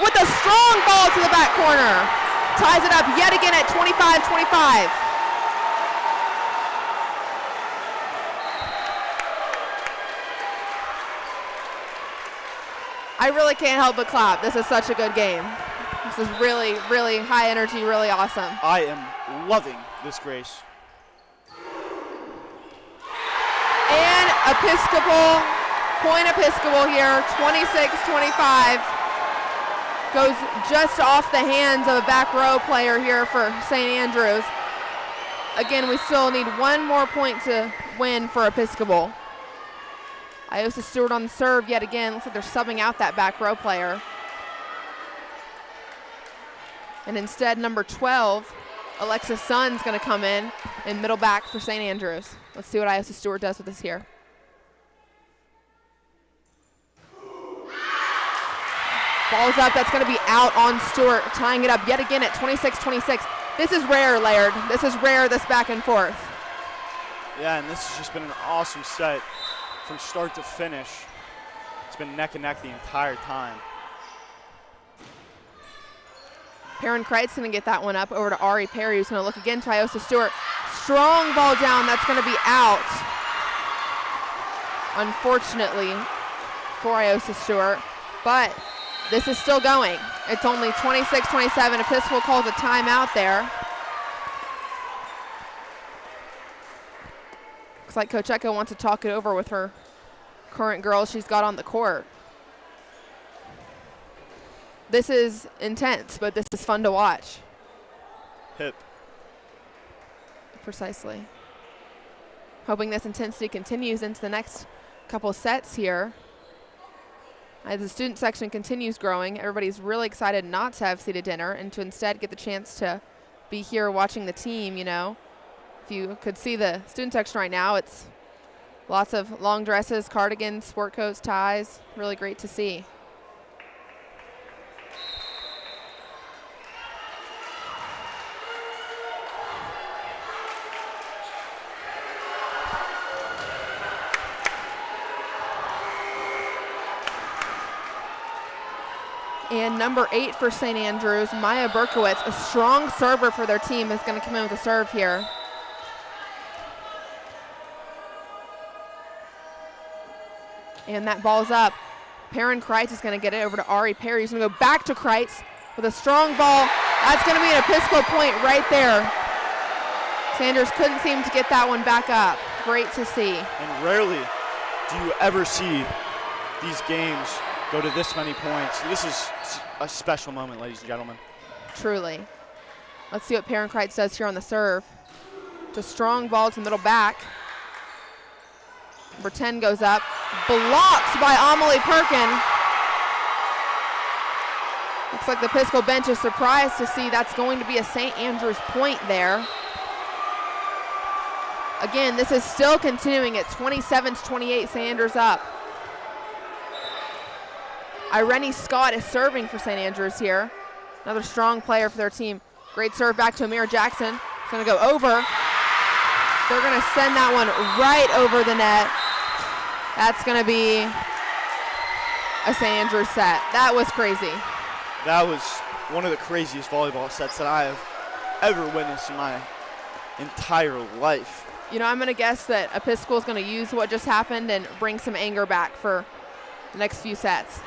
S5: with a strong ball to the back corner. Ties it up yet again at 25-25. I really can't help but clap. This is such a good game. This is really, really high energy, really awesome.
S7: I am loving this, Grace.
S5: And Episcopal, point Episcopal here, 26-25. Goes just off the hands of a back row player here for St. Andrews. Again, we still need one more point to win for Episcopal. Iosa Stewart on the serve yet again. Looks like they're subbing out that back row player. And instead, number 12, Alexis Sun's going to come in and middle back for St. Andrews. Let's see what Iosa Stewart does with this here. Ball's up. That's going to be out on Stewart, tying it up yet again at 26-26. This is rare, Laird. This is rare, this back and forth.
S7: Yeah, and this has just been an awesome set from start to finish. It's been neck and neck the entire time.
S5: Perrin Kreit's going to get that one up over to Ari Perry, who's going to look again to Iosa Stewart. Strong ball down. That's going to be out, unfortunately, for Iosa Stewart. But this is still going. It's only 26-27. Episcopal calls a timeout there. Looks like Coach Echo wants to talk it over with her current girls she's got on the court. This is intense, but this is fun to watch.
S7: Hip.
S5: Precisely. Hoping this intensity continues into the next couple sets here. As the student section continues growing, everybody's really excited not to have seated dinner and to instead get the chance to be here watching the team, you know. If you could see the student section right now, it's lots of long dresses, cardigans, sport coats, ties. Really great to see. And number 8 for St. Andrews, Maya Berkowitz, a strong server for their team, is going to come in with a serve here. And that ball's up. Perrin Kreitz is going to get it over to Ari Perry. He's going to go back to Kreitz with a strong ball. That's going to be an Episcopal point right there. Sanders couldn't seem to get that one back up. Great to see.
S7: And rarely do you ever see these games go to this many points. This is a special moment, ladies and gentlemen.
S5: Truly. Let's see what Perrin Kreitz does here on the serve. It's a strong ball to the middle back. Number 10 goes up. Blocked by Amelie Perkin. Looks like the Episcopal bench is surprised to see that's going to be a St. Andrews point there. Again, this is still continuing at 27-28, St. Andrews up. Irene Scott is serving for St. Andrews here. Another strong player for their team. Great serve back to Amira Jackson. It's going to go over. They're going to send that one right over the net. That's going to be a St. Andrews set. That was crazy.
S7: That was one of the craziest volleyball sets that I have ever witnessed in my entire life.
S5: You know, I'm going to guess that Episcopal is going to use what just happened and bring some anger back for the next few sets.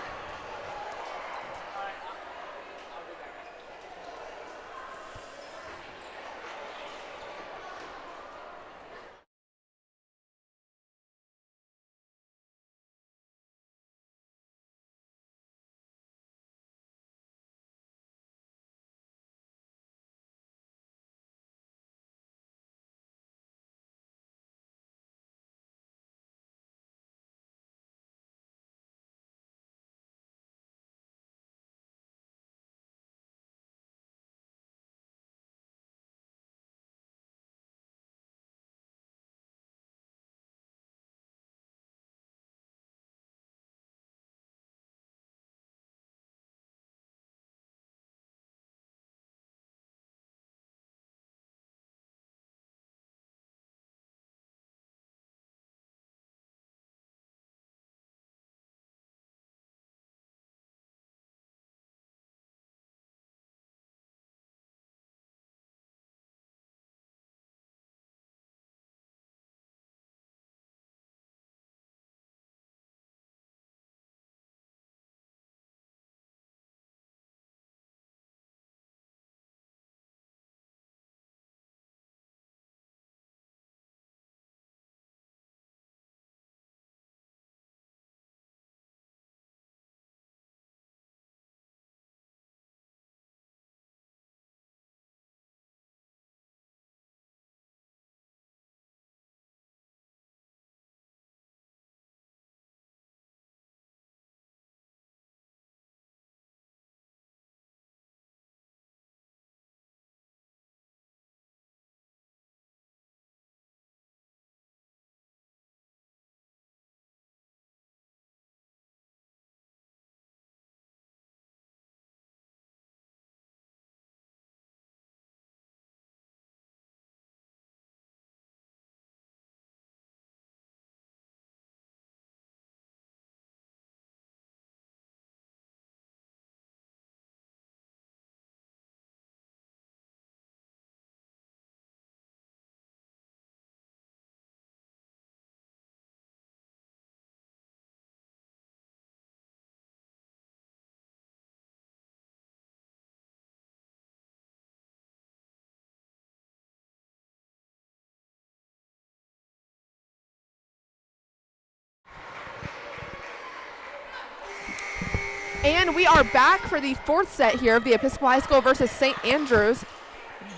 S5: And we are back for the 4th set here of the Episcopal High School versus St. Andrews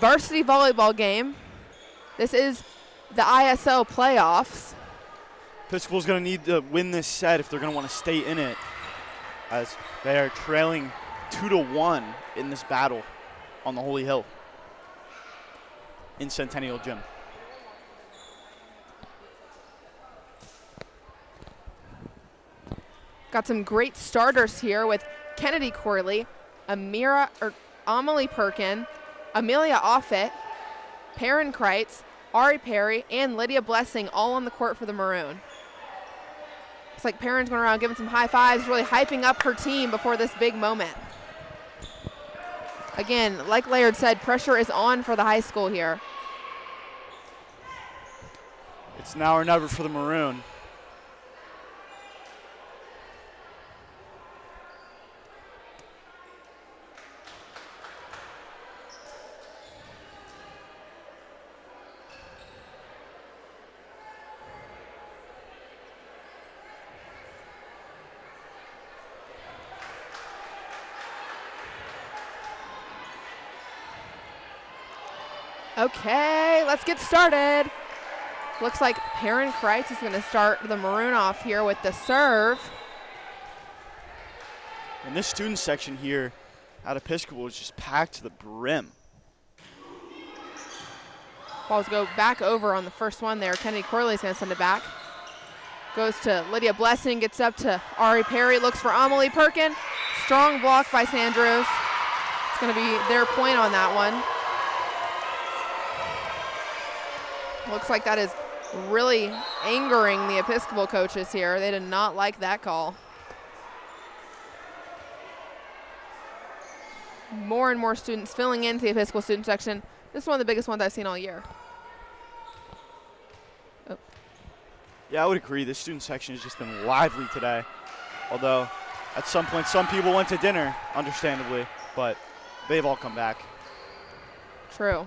S5: varsity volleyball game. This is the ISL playoffs.
S7: Episcopal's going to need to win this set if they're going to want to stay in it, as they are trailing 2-1 in this battle on the Holy Hill in Centennial Gym.
S5: Got some great starters here with Kennedy Corley, Amelie Perkin, Amelia Offit, Perrin Kreitz, Ari Perry, and Lydia Blessing all on the court for the Maroon. It's like Perrin's going around giving some high fives, really hyping up her team before this big moment. Again, like Laird said, pressure is on for the high school here.
S7: It's now or never for the Maroon.
S5: Okay, let's get started. Looks like Perrin Kreitz is going to start the Maroon off here with the serve.
S7: And this student section here at Episcopal is just packed to the brim.
S5: Balls go back over on the first one there. Kennedy Corley's going to send it back. Goes to Lydia Blessing, gets up to Ari Perry, looks for Amelie Perkin. Strong block by St. Andrews. It's going to be their point on that one. Looks like that is really angering the Episcopal coaches here. They did not like that call. More and more students filling into the Episcopal student section. This is one of the biggest ones I've seen all year. Oh.
S7: Yeah, I would agree. This student section has just been lively today. Although, at some point, some people went to dinner, understandably, but they've all come back.
S5: True.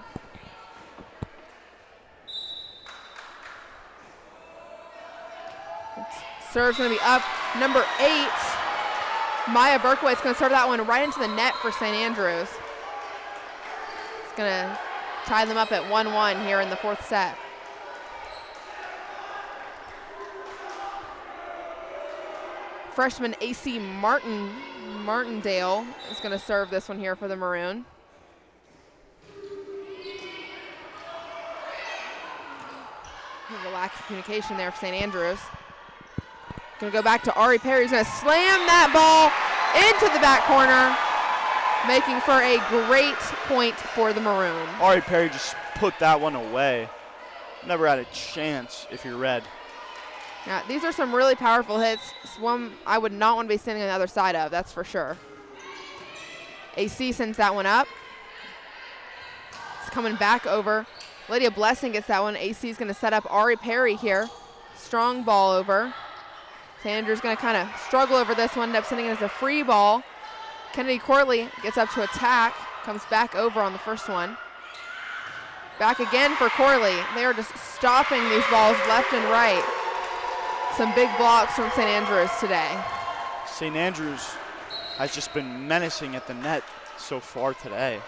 S5: Serve's going to be up. Number 8, Maya Berkowitz going to serve that one right into the net for St. Andrews. It's going to tie them up at 1-1 here in the 4th set. Freshman AC Martindale is going to serve this one here for the Maroon. A lack of communication there for St. Andrews. Going to go back to Ari Perry, who's going to slam that ball into the back corner, making for a great point for the Maroon.
S7: Ari Perry just put that one away. Never had a chance if you're red.
S5: Yeah, these are some really powerful hits. It's one I would not want to be standing on the other side of, that's for sure. AC sends that one up. It's coming back over. Lydia Blessing gets that one. AC is going to set up Ari Perry here. Strong ball over. Sanders going to kind of struggle over this one, end up sending it as a free ball. Kennedy Corley gets up to attack, comes back over on the first one. Back again for Corley. They are just stopping these balls left and right. Some big blocks from St. Andrews today.
S7: St. Andrews has just been menacing at the net so far today.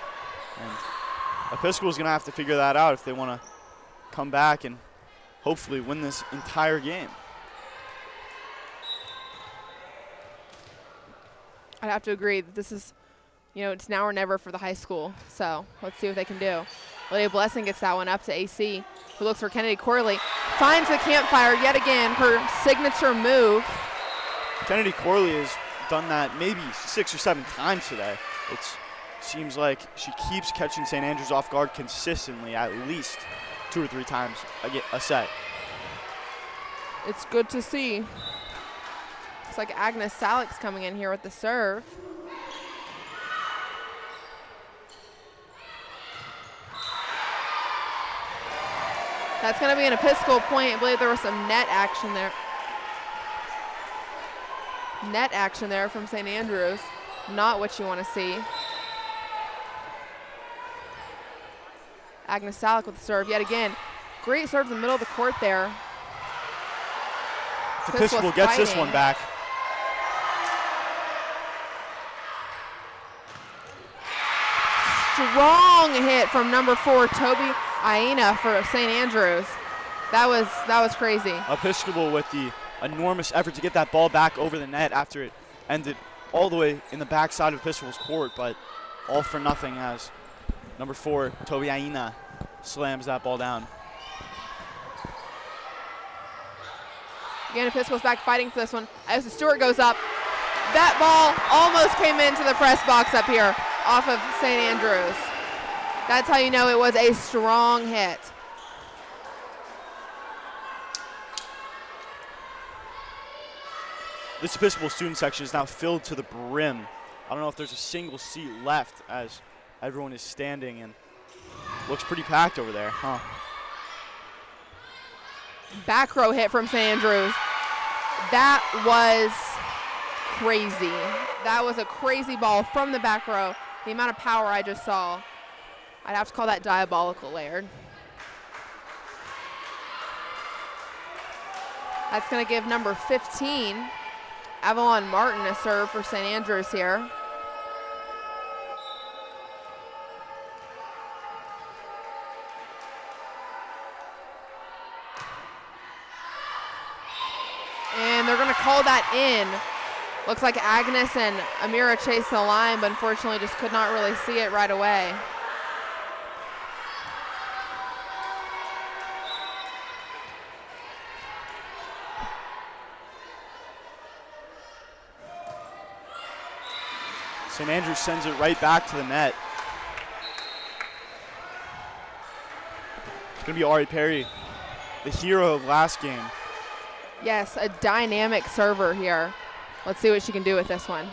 S7: And Episcopal is going to have to figure that out if they want to come back and hopefully win this entire game.
S5: I'd have to agree that this is, it's now or never for the high school. So let's see what they can do. Lydia Blessing gets that one up to AC, who looks for Kennedy Corley. Finds the campfire yet again, her signature move.
S7: Kennedy Corley has done that maybe 6 or 7 times today. It seems like she keeps catching St. Andrews off guard consistently, at least 2 or 3 times a set.
S5: It's good to see. Looks like Agnes Salix coming in here with the serve. That's going to be an Episcopal point. I believe there was some net action there. Net action there from St. Andrews. Not what you want to see. Agnes Salix with the serve yet again. Great serve in the middle of the court there.
S7: Episcopal gets this one back.
S5: Strong hit from number 4, Toby Aina for St. Andrews. That was crazy.
S7: Episcopal with the enormous effort to get that ball back over the net after it ended all the way in the backside of Episcopal's court, but all for nothing as number 4, Toby Aina, slams that ball down.
S5: Again, Episcopal's back fighting for this one. As Stewart goes up, that ball almost came into the press box up here off of St. Andrews. That's how you know it was a strong hit.
S7: This Episcopal student section is now filled to the brim. I don't know if there's a single seat left as Everyone is standing and looks pretty packed over there, huh?
S5: Back row hit from St. Andrews. That was crazy. That was a crazy ball from the back row. The amount of power I just saw, I'd have to call that diabolical, Laird. That's going to give number 15, Avalon Martin, a serve for St. Andrews here. And they're going to call that in. Looks like Agnes and Amira chased the line, but unfortunately just could not really see it right away.
S7: St. Andrews sends it right back to the net. It's going to be Ari Perry, the hero of last game.
S5: Yes, a dynamic server here. Let's see what she can do with this one.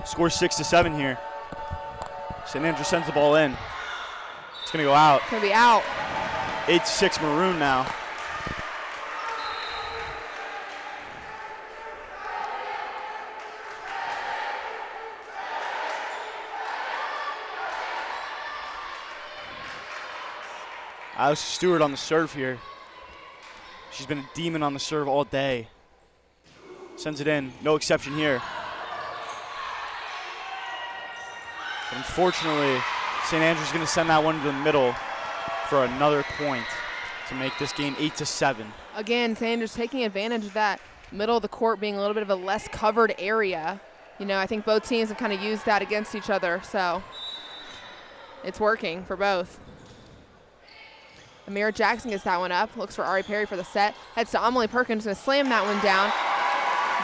S7: Score 6-7 here. St. Andrews sends the ball in. It's going to go out.
S5: Gonna be out.
S7: 8-6 Maroon now. Alice Stewart on the serve here. She's been a demon on the serve all day. Sends it in. No exception here. But unfortunately, St. Andrews is going to send that one to the middle for another point to make this game 8-7.
S5: Again, St. Andrews taking advantage of that middle of the court being a little bit of a less covered area. You know, I think both teams have kind of used that against each other, so it's working for both. Amira Jackson gets that one up, looks for Ari Perry for the set, heads to Amelie Perkins, going to slam that one down.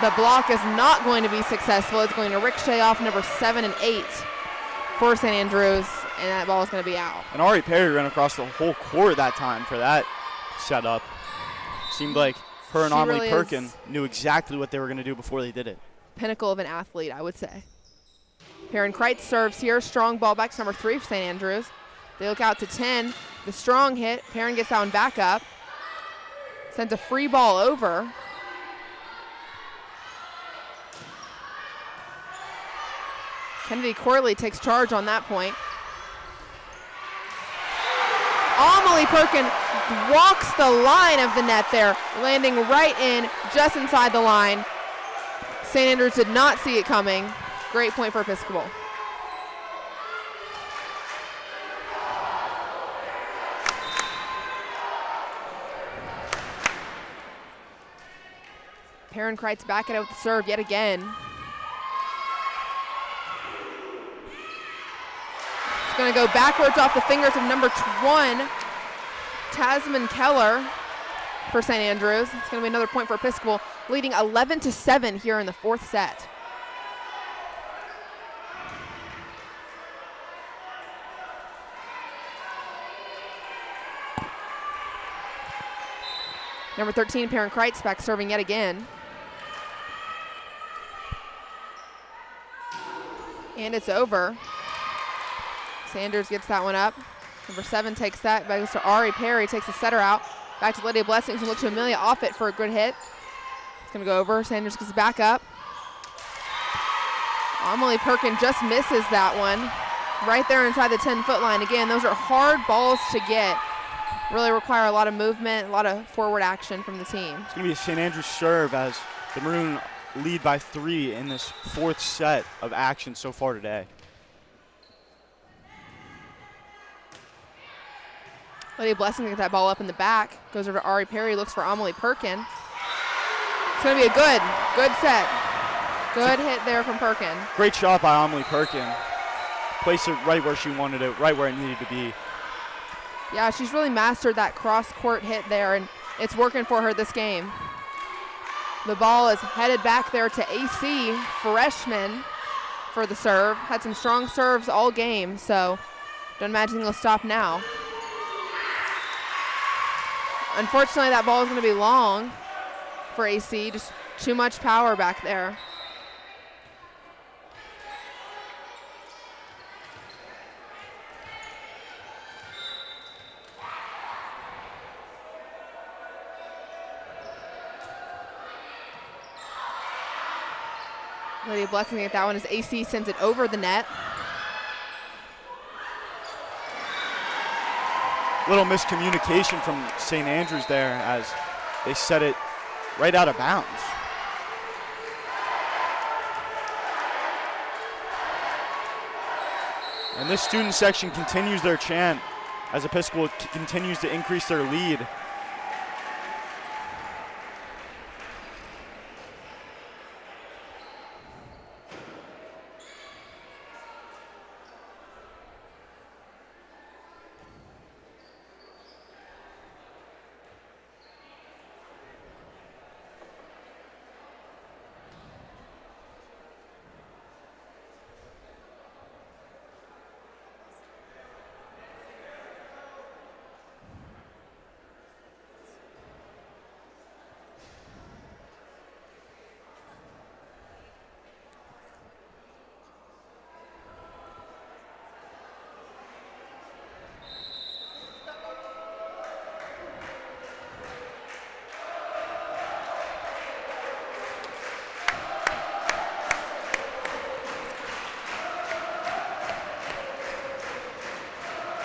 S5: The block is not going to be successful. It's going to ricochet off number 7 and 8 for St. Andrews, and that ball is going to be out.
S7: And Ari Perry ran across the whole court that time for that setup. Seemed like her and Amelie
S5: really
S7: Perkins knew exactly what they were going to do before they did it.
S5: Pinnacle of an athlete, I would say. Perrin Kreitz serves here. Strong ball back to number 3 for St. Andrews. They look out to 10. The strong hit. Perrin gets that one back up. Sends a free ball over. Kennedy Corley takes charge on that point. Amelie Perkins walks the line of the net there, landing right in, just inside the line. St. Andrews did not see it coming. Great point for Episcopal. Perrin Kreitz back it out with the serve yet again. It's going to go backwards off the fingers of number 1, Tasman Keller for St. Andrews. It's going to be another point for Episcopal, leading 11-7 here in the 4th set. Number 13, Perrin Kreitz back serving yet again. And it's over. Sanders gets that one up. Number 7 takes that. Back goes to Ari Perry, takes the setter out. Back to Lydia Blessings and look to Amelia off it for a good hit. It's going to go over. Sanders gets back up. Amelie Perkins just misses that one. Right there inside the 10-foot line. Again, those are hard balls to get. Really require a lot of movement, a lot of forward action from the team.
S7: It's going to be a St. Andrews serve as The Maroon lead by 3 in this 4th set of action so far today.
S5: Lady Blessing gets that ball up in the back. Goes over to Ari Perry, looks for Amelie Perkin. It's going to be a good set. Good hit there from Perkin.
S7: Great shot by Amelie Perkin. Placed it right where she wanted it, right where it needed to be.
S5: Yeah, she's really mastered that cross-court hit there, and it's working for her this game. The ball is headed back there to AC, freshman, for the serve. Had some strong serves all game, so don't imagine he'll stop now. Unfortunately, that ball is going to be long for AC. Just too much power back there. Lady Blessing at that one as AC sends it over the net.
S7: Little miscommunication from St. Andrews there as they set it right out of bounds. And this student section continues their chant as Episcopal continues to increase their lead.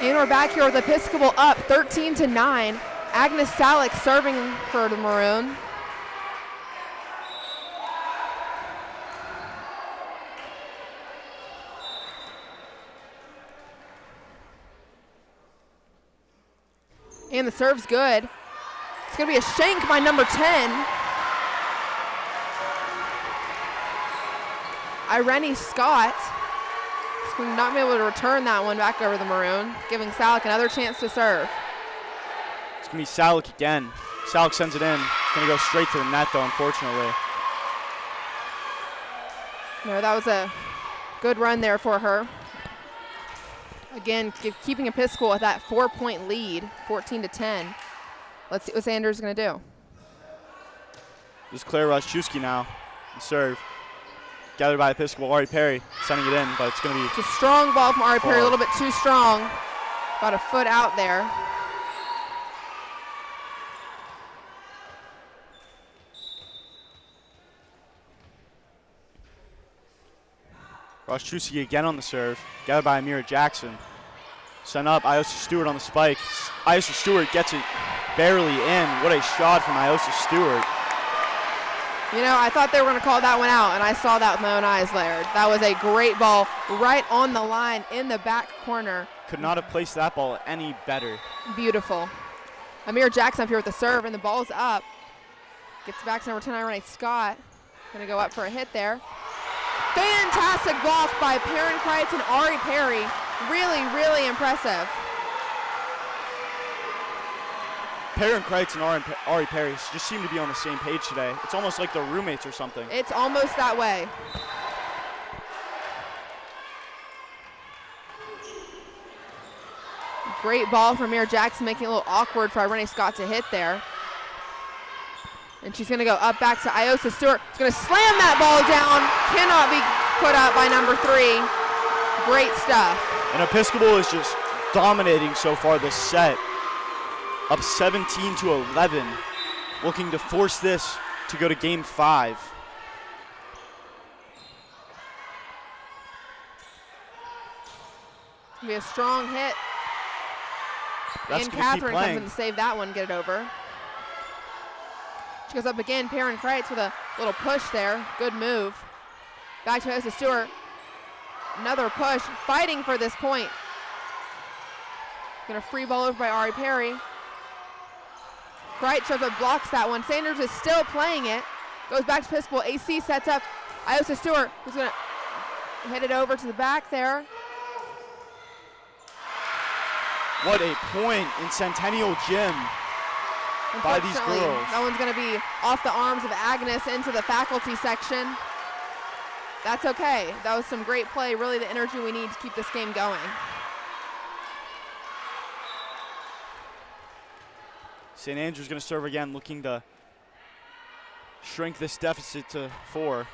S5: And we're back here with Episcopal up 13-9. Agnes Salick serving for the Maroon. And the serve's good. It's going to be a shank by number 10. Irene Scott. She's not be able to return that one back over the Maroon, giving Salick another chance to serve.
S7: It's going to be Salick again. Salick sends it in. It's going to go straight to the net, though, unfortunately.
S5: No, that was a good run there for her. Again, keeping Episcopal with that 4-point lead, 14-10. Let's see what Sanders is going to do.
S7: This is Claire Roszczewski now. Serve. Gathered by Episcopal. Ari Perry sending it in, but it's going to be...
S5: It's a strong ball from Ari Perry, a little bit too strong. About a foot out there.
S7: Roszczewski again on the serve. Gathered by Amira Jackson. Sent up. Iosa Stewart on the spike. Iosa Stewart gets it barely in. What a shot from Iosa Stewart.
S5: You know, I thought they were going to call that one out, and I saw that with my own eyes, Laird. That was a great ball right on the line in the back corner.
S7: Could not have placed that ball any better.
S5: Beautiful. Amir Jackson up here with the serve, and the ball's up. Gets back to number 10, Irene Scott. Going to go up for a hit there. Fantastic block by Perrin Kreitz and Ari Perry. Really, really impressive.
S7: Perrin Kreitz and Ari Perry just seem to be on the same page today. It's almost like they're roommates or something.
S5: It's almost that way. Great ball from Amir Jackson, making it a little awkward for Irene Scott to hit there. And she's going to go up back to Iosa Stewart. She's going to slam that ball down. Cannot be put up by number 3. Great stuff.
S7: And Episcopal is just dominating so far this set. Up 17-11. Looking to force this to go to game 5.
S5: It's going to be a strong hit.
S7: That's
S5: and
S7: gonna keep
S5: Catherine comes
S7: playing.
S5: in to save that one, get it over. She goes up again. Perrin Kreitz with a little push there. Good move. Back to Issa Stewart. Another push. Fighting for this point. Gonna free ball over by Ari Perry. Kreitz shows up, blocks that one. Sanders is still playing it. Goes back to Episcopal. AC sets up Issa Stewart, who's gonna hit it over to the back there.
S7: What a point in Centennial Gym by these girls.
S5: That one's going to be off the arms of Agnes into the faculty section. That's okay. That was some great play, really the energy we need to keep this game going.
S7: St. Andrews going to serve again, looking to shrink this deficit to 4.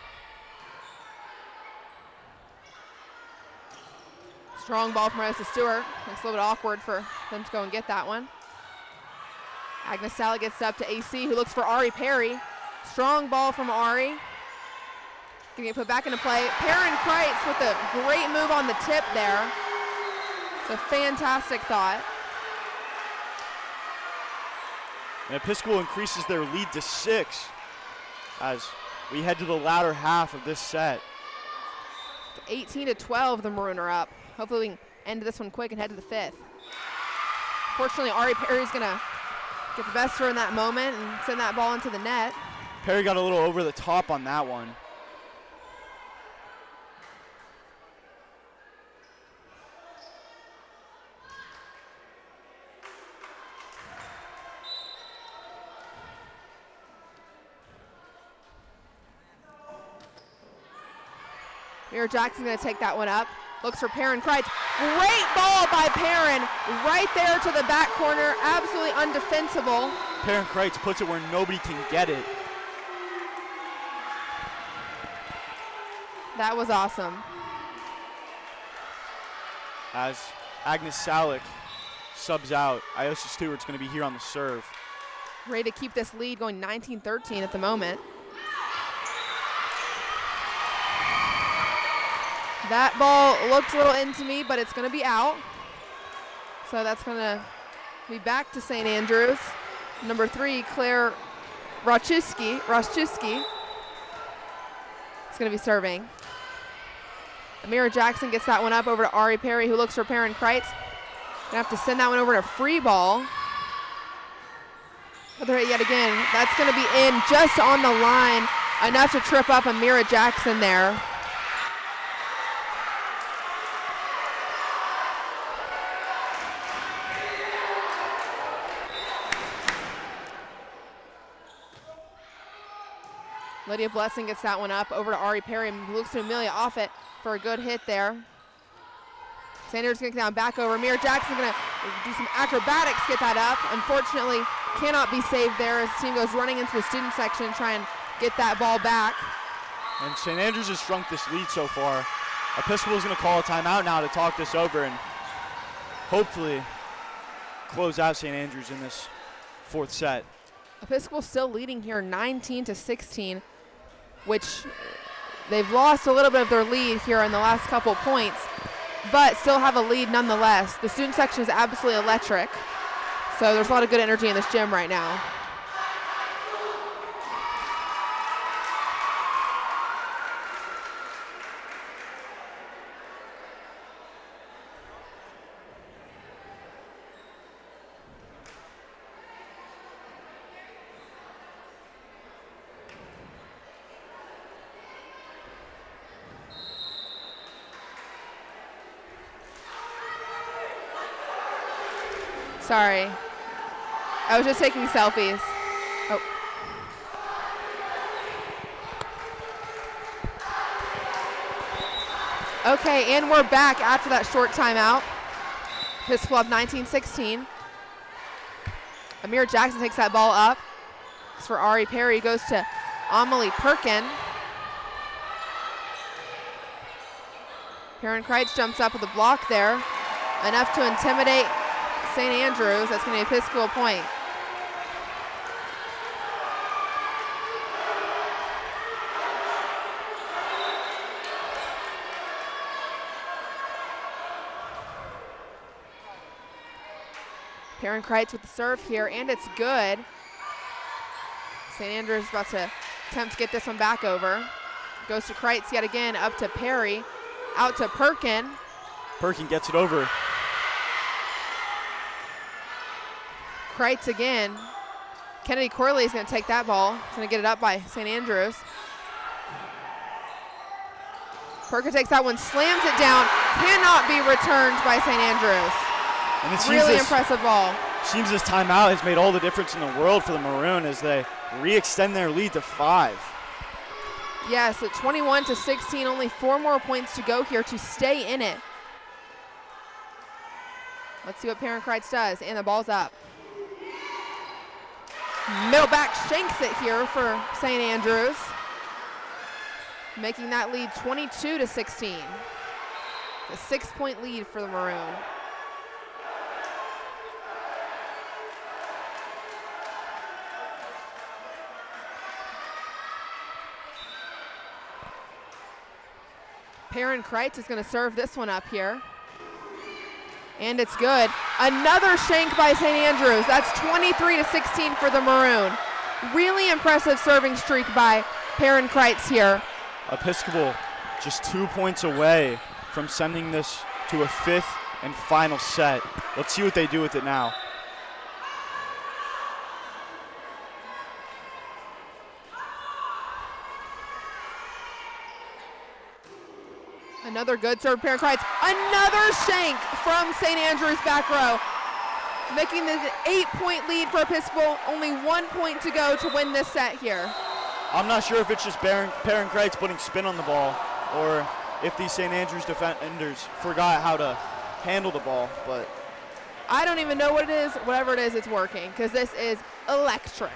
S5: Strong ball from Issa Stewart. It's a little bit awkward for them to go and get that one. Agnes Sallet gets up to AC, who looks for Ari Perry. Strong ball from Ari. Gonna get put back into play. Perrin Kreitz with a great move on the tip there. It's a fantastic thought.
S7: And Episcopal increases their lead to 6 as we head to the latter half of this set.
S5: 18-12, the Maroon are up. Hopefully we can end this one quick and head to the 5th. Fortunately, Ari Perry's gonna get the best of her in that moment and send that ball into the net.
S7: Perry got a little over the top on that one.
S5: Mira Jackson's gonna take that one up. Looks for Perrin Kreitz. Great ball by Perrin, right there to the back corner, absolutely undefensible.
S7: Perrin Kreitz puts it where nobody can get it.
S5: That was awesome.
S7: As Agnes Salick subs out, Issa Stewart's gonna be here on the serve.
S5: Ready to keep this lead going 19-13 at the moment. That ball looked a little into me, but it's going to be out. So that's going to be back to St. Andrews. Number 3, Claire Roszczewski is going to be serving. Amira Jackson gets that one up over to Ari Perry, who looks for Perrin Kreitz. Gonna have to send that one over to free ball. Another hit yet again. That's going to be in just on the line, enough to trip up Amira Jackson there. Lydia Blessing gets that one up over to Ari Perry, who looks to Amelia off it for a good hit there. Sanders gonna get down back over. Amir Jackson gonna do some acrobatics, get that up. Unfortunately, cannot be saved there as the team goes running into the student section, try and get that ball back.
S7: And St. Andrews has shrunk this lead so far. Episcopal's gonna call a timeout now to talk this over and hopefully close out St. Andrews in this 4th set.
S5: Episcopal still leading here 19-16, which they've lost a little bit of their lead here in the last couple points, but still have a lead nonetheless. The student section is absolutely electric, so there's a lot of good energy in this gym right now. Sorry. I was just taking selfies. Oh. Okay, and we're back after that short timeout. Episcopal up 19-16. Amir Jackson takes that ball up. It's for Ari Perry, goes to Amelie Perkin. Perrin Kreitz jumps up with a block there. Enough to intimidate St. Andrews. That's going to be Episcopal point. Perrin Kreitz with the serve here, and it's good. St. Andrews about to attempt to get this one back over. Goes to Kreitz yet again, up to Perry, out to Perkin.
S7: Perkin gets it over.
S5: Kreitz again. Kennedy Corley is going to take that ball. He's going to get it up by St. Andrews. Perkin takes that one, slams it down, cannot be returned by St. Andrews.
S7: And it seems
S5: Really impressive ball.
S7: Seems this timeout has made all the difference in the world for the Maroon as they re-extend their lead to 5.
S5: Yes, at 21-16, only 4 more points to go here to stay in it. Let's see what Perrin Kreitz does, and the ball's up. Middle back shanks it here for St. Andrews, making that lead 22-16. A 6-point lead for the Maroon. Perrin Kreitz is going to serve this one up here. And it's good. Another shank by St. Andrews. That's 23-16 for the Maroon. Really impressive serving streak by Perrin Kreitz here.
S7: Episcopal just 2 points away from sending this to a 5th and final set. Let's see what they do with it now.
S5: Another good serve, Perrin Kreitz. Another shank from St. Andrews back row, making this an 8-point lead for Episcopal. Only 1 point to go to win this set here.
S7: I'm not sure if it's just Perrin Kreitz putting spin on the ball or if these St. Andrews defenders forgot how to handle the ball, but
S5: I don't even know what it is. Whatever it is, it's working because this is electric.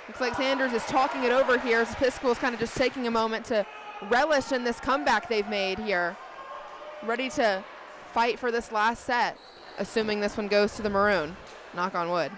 S5: Looks like Sanders is talking it over here as Episcopal is kind of just taking a moment to relish in this comeback they've made here. Ready to fight for this last set, assuming this one goes to the Maroon. Knock on wood.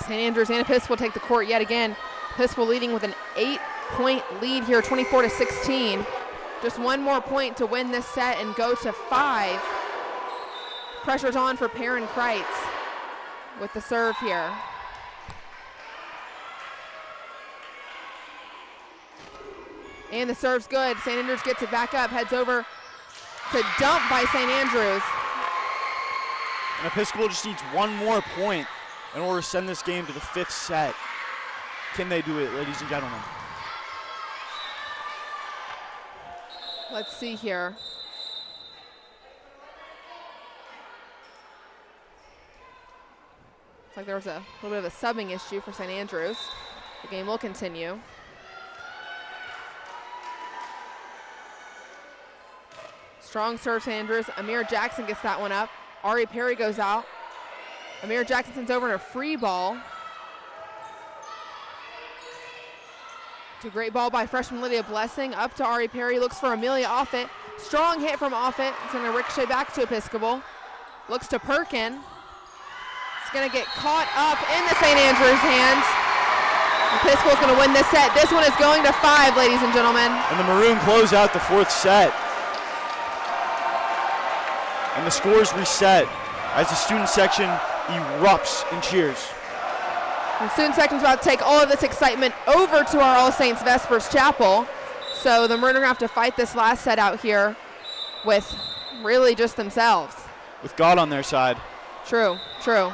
S5: St. Andrews and Episcopal take the court yet again. Episcopal leading with an 8-point lead here, 24-16. Just 1 more point to win this set and go to 5. Pressure's on for Perrin Kreitz with the serve here. And the serve's good. St. Andrews gets it back up, heads over to dump by St. Andrews.
S7: and Episcopal just needs 1 more point in order to send this game to the 5th set. Can they do it, ladies and gentlemen?
S5: Let's see here. Looks like there was a little bit of a subbing issue for St. Andrews. The game will continue. Strong serve, St. Andrews. Amir Jackson gets that one up. Ari Perry goes out. Amir Jackson sends over in a free ball. It's a great ball by freshman Lydia Blessing. Up to Ari Perry. Looks for Amelia Offit. Strong hit from Offit. It's going to ricochet back to Episcopal. Looks to Perkin. It's going to get caught up in the St. Andrews hands. Episcopal's going to win this set. This one is going to 5, ladies and gentlemen.
S7: And the Maroon close out the 4th set. And the scores reset as the student section erupts in cheers.
S5: The student section's about to take all of this excitement over to our All Saints Vespers Chapel. So the Maroon are going to have to fight this last set out here with really just themselves.
S7: With God on their side.
S5: True, true.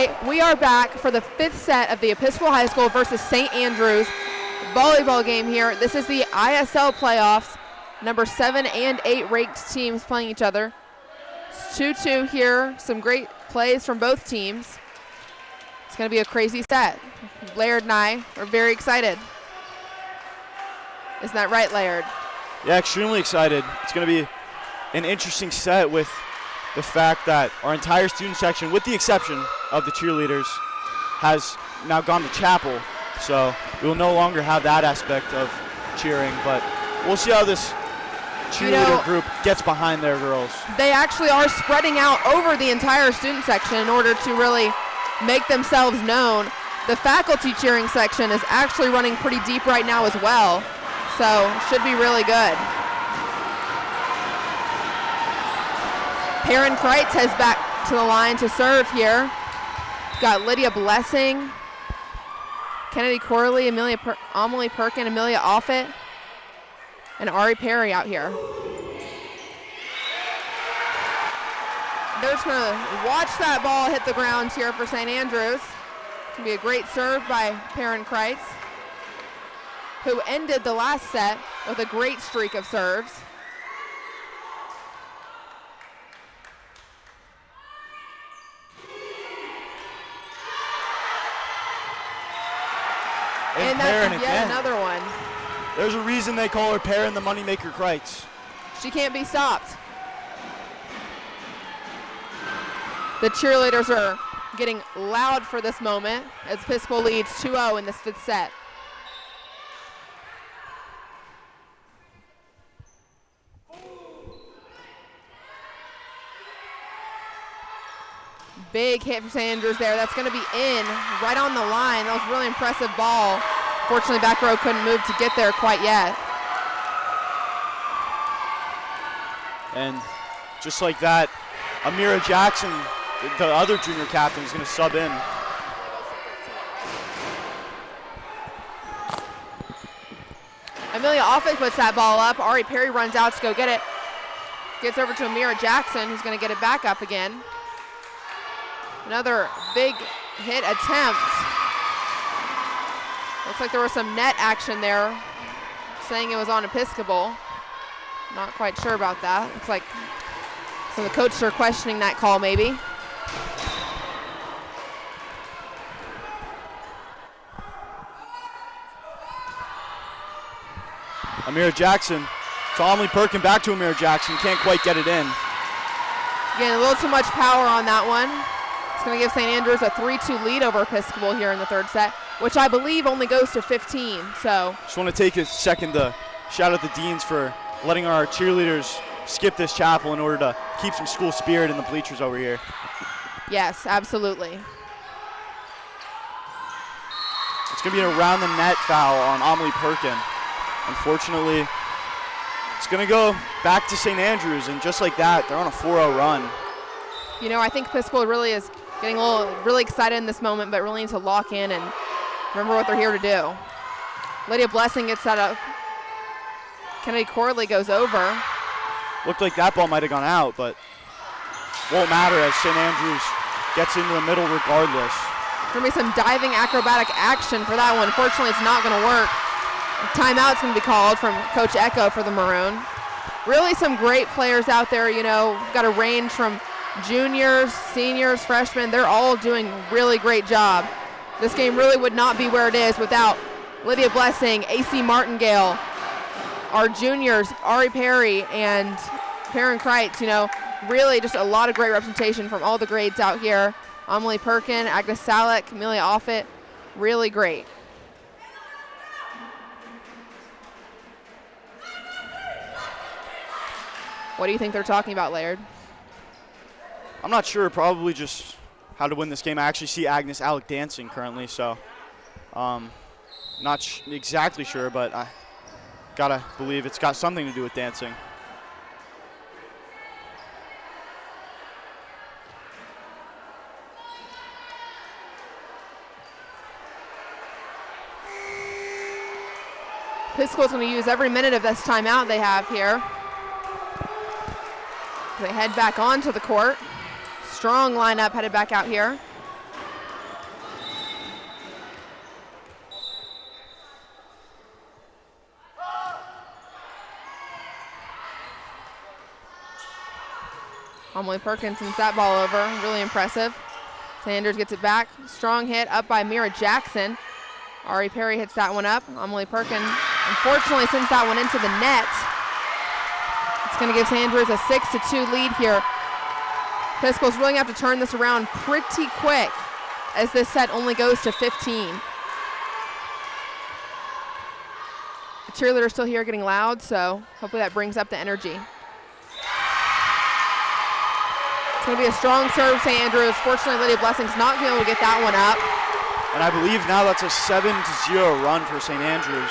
S5: right, we are back for the 5th set of the Episcopal High School versus St. Andrews volleyball game here. This is the ISL playoffs. Number 7 and 8 ranked teams playing each other. It's 2-2 here. Some great plays from both teams. It's going to be a crazy set. Laird and I are very excited. Isn't that right, Laird?
S7: Yeah, extremely excited. It's going to be an interesting set with the fact that our entire student section, with the exception of the cheerleaders, has now gone to chapel. So we will no longer have that aspect of cheering, but we'll see how this cheerleader group gets behind their girls.
S5: They actually are spreading out over the entire student section in order to really make themselves known. The faculty cheering section is actually running pretty deep right now as well, so should be really good. Perrin Kreitz heads back to the line to serve here. Got Lydia Blessing, Kennedy Corley, Amelie Perkin, Amelia Offit, and Ari Perry out here. They're just gonna watch that ball hit the ground here for St. Andrews. It's gonna be a great serve by Perrin Kreitz, who ended the last set with a great streak of serves. And that's yet another one.
S7: There's a reason they call her Perrin the Moneymaker Kreitz.
S5: She can't be stopped. The cheerleaders are getting loud for this moment as Episcopal leads 2-0 in this 5th set. Big hit for St. Andrews there. That's going to be in right on the line. That was a really impressive ball. Fortunately, back row couldn't move to get there quite yet.
S7: And just like that, Amira Jackson, the other junior captain, is going to sub in.
S5: Amelia Offit puts that ball up. Ari Perry runs out to go get it. Gets over to Amira Jackson, who's going to get it back up again. Another big hit attempt. Looks like there was some net action there, saying it was on Episcopal. Not quite sure about that. Looks like some of the coaches are questioning that call maybe.
S7: Amira Jackson, Amelie Perkin back to Amira Jackson, can't quite get it in.
S5: Again, a little too much power on that one. It's going to give St. Andrews a 3-2 lead over Episcopal here in the 3rd set, which I believe only goes to 15. So
S7: just want to take a second to shout out the deans for letting our cheerleaders skip this chapel in order to keep some school spirit in the bleachers over here.
S5: Yes, absolutely.
S7: It's going to be an around the net foul on Amelie Perkin. Unfortunately, it's going to go back to St. Andrews, and just like that, they're on a 4-0 run.
S5: You know, I think Episcopal really is getting really excited in this moment, but really need to lock in and remember what they're here to do. Lydia Blessing gets set up. Kennedy Corley goes over.
S7: Looked like that ball might have gone out, but won't matter as St. Andrews gets into the middle regardless.
S5: There'll be some diving acrobatic action for that one. Unfortunately, it's not going to work. Timeout's going to be called from Coach Echo for the Maroon. Really some great players out there, you know. We've got a range from juniors, seniors, freshmen. They're all doing a really great job. This game really would not be where it is without Lydia Blessing, AC Martingale, our juniors, Ari Perry and Perrin Kreitz. You know, really just a lot of great representation from all the grades out here. Amelie Perkin, Agnes Salek, Amelia Offit, really great. What do you think they're talking about, Laird?
S7: I'm not sure, probably just how to win this game. I actually see Agnes Alec dancing currently, so not exactly sure, but I gotta believe it's got something to do with dancing.
S5: Episcopal's going to use every minute of this timeout they have here. They head back onto the court. Strong lineup headed back out here. Emily Perkins sends that ball over. Really impressive. Sanders gets it back. Strong hit up by Mira Jackson. Ari Perry hits that one up. Emily Perkins unfortunately sends that one into the net. It's going to give Sanders a 6-2 lead here. Episcopal's really going to have to turn this around pretty quick as this set only goes to 15. The cheerleaders still here getting loud, so hopefully that brings up the energy. It's going to be a strong serve, St. Andrews. Fortunately, Lydia Blessing's not going to be able to get that one up.
S7: And I believe now that's a 7-0 run for St. Andrews.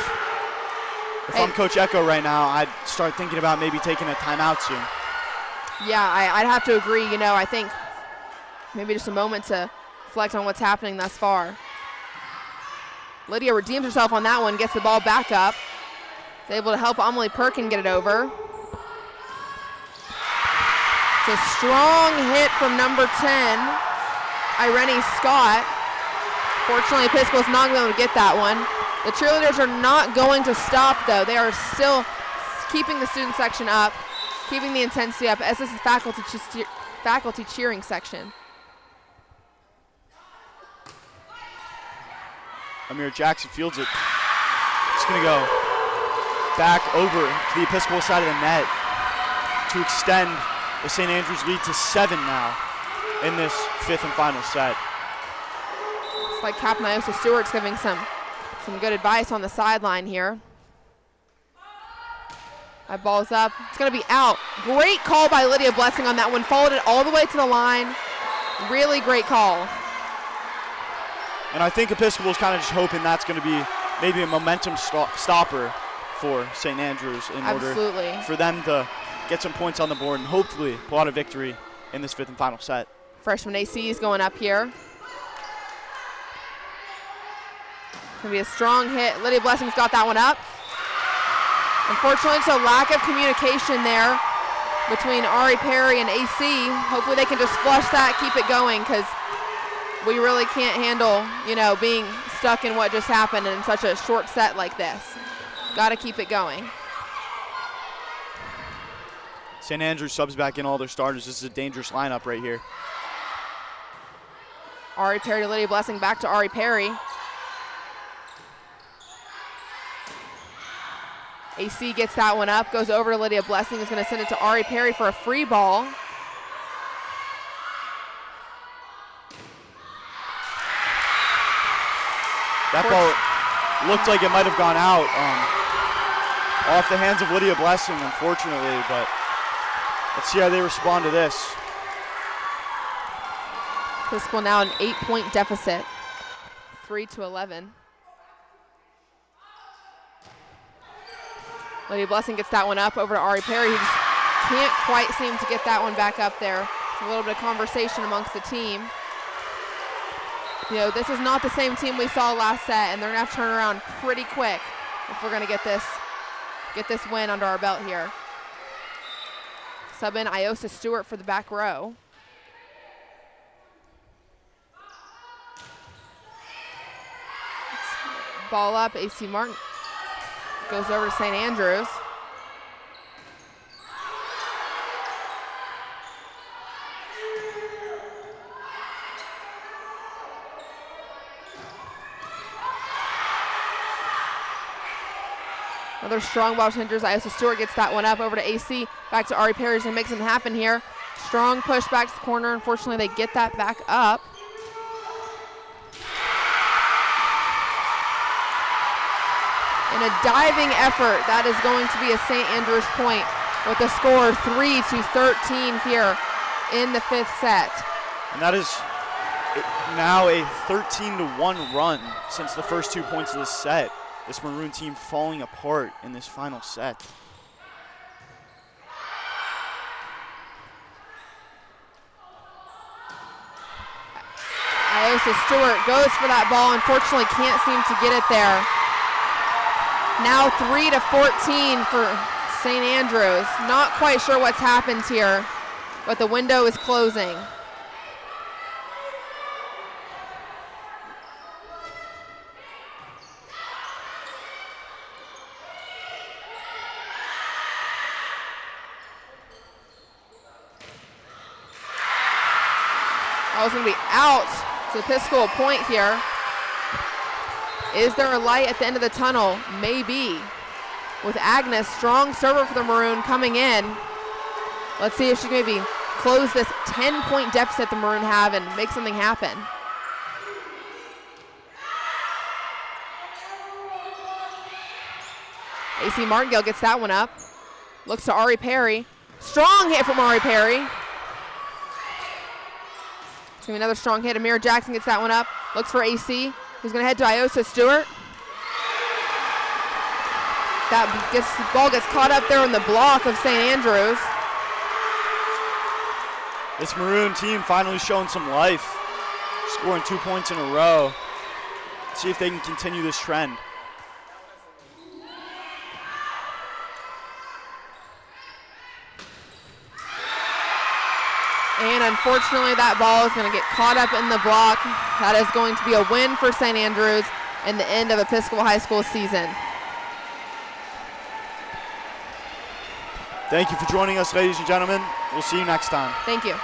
S7: If I'm Coach Echo right now, I'd start thinking about maybe taking a timeout soon.
S5: Yeah, I'd have to agree. You know, I think maybe just a moment to reflect on what's happening thus far. Lydia redeems herself on that one, gets the ball back up. Is able to help Emily Perkin get it over. It's a strong hit from number 10, Irene Scott. Fortunately, Episcopal's not going to be able to get that one. The cheerleaders are not going to stop, though. They are still keeping the student section up, keeping the intensity up, as this is faculty cheering section.
S7: Amir Jackson fields it. It's going to go back over to the Episcopal side of the net to extend the St. Andrews lead to 7 now in this 5th and final set.
S5: It's like Captain Iosa Stewart's giving some good advice on the sideline here. That ball's up. It's going to be out. Great call by Lydia Blessing on that one. Followed it all the way to the line. Really great call.
S7: And I think Episcopal's kind of just hoping that's going to be maybe a momentum stopper for St. Andrews in order for them to get some points on the board and hopefully pull out a victory in this 5th and final set.
S5: Freshman AC is going up here. Going to be a strong hit. Lydia Blessing's got that one up. Unfortunately, it's a lack of communication there between Ari Perry and AC. Hopefully they can just flush that, keep it going, because we really can't handle, you know, being stuck in what just happened in such a short set like this. Got to keep it going.
S7: St. Andrews subs back in all their starters. This is a dangerous lineup right here.
S5: Ari Perry to Lydia Blessing, back to Ari Perry. AC gets that one up, goes over to Lydia Blessing, is going to send it to Ari Perry for a free ball.
S7: That ball looked like it might have gone out off the hands of Lydia Blessing, unfortunately, but let's see how they respond to this.
S5: Episcopal now an 8-point deficit, 3-11. Lydia Blessing gets that one up over to Ari Perry, who just can't quite seem to get that one back up there. It's a little bit of conversation amongst the team. You know, this is not the same team we saw last set, and they're gonna have to turn around pretty quick if we're gonna get this win under our belt here. Sub in Iosa Stewart for the back row. Ball up, AC Martin goes over to St. Andrews. Another strong ball to Andrews. Iosa Stewart gets that one up over to AC. Back to Ari Perry and makes something happen here. Strong push back to the corner. Unfortunately, they get that back up. In a diving effort, that is going to be a St. Andrews point with the score 3-13 here in the 5th set.
S7: And that is now a 13-1 run since the first 2 points of this set. This Maroon team falling apart in this final set.
S5: Iosa Stewart goes for that ball, unfortunately can't seem to get it there. Now 3-14 for St. Andrews. Not quite sure what's happened here, but the window is closing. Oh, it's going to be out. It's a Episcopal point here. Is there a light at the end of the tunnel? Maybe. With Agnes, strong server for the Maroon coming in. Let's see if she can maybe close this 10-point deficit the Maroon have and make something happen. AC Martingale gets that one up. Looks to Ari Perry. Strong hit from Ari Perry. It's going to be another strong hit. Amira Jackson gets that one up. Looks for AC. Who's going to head to Iosa Stewart. That ball gets caught up there in the block of St. Andrews.
S7: This Maroon team finally showing some life, scoring 2 points in a row. Let's see if they can continue this trend.
S5: And unfortunately, that ball is going to get caught up in the block. That is going to be a win for St. Andrews and the end of Episcopal High School season.
S7: Thank you for joining us, ladies and gentlemen. We'll see you next time.
S5: Thank you.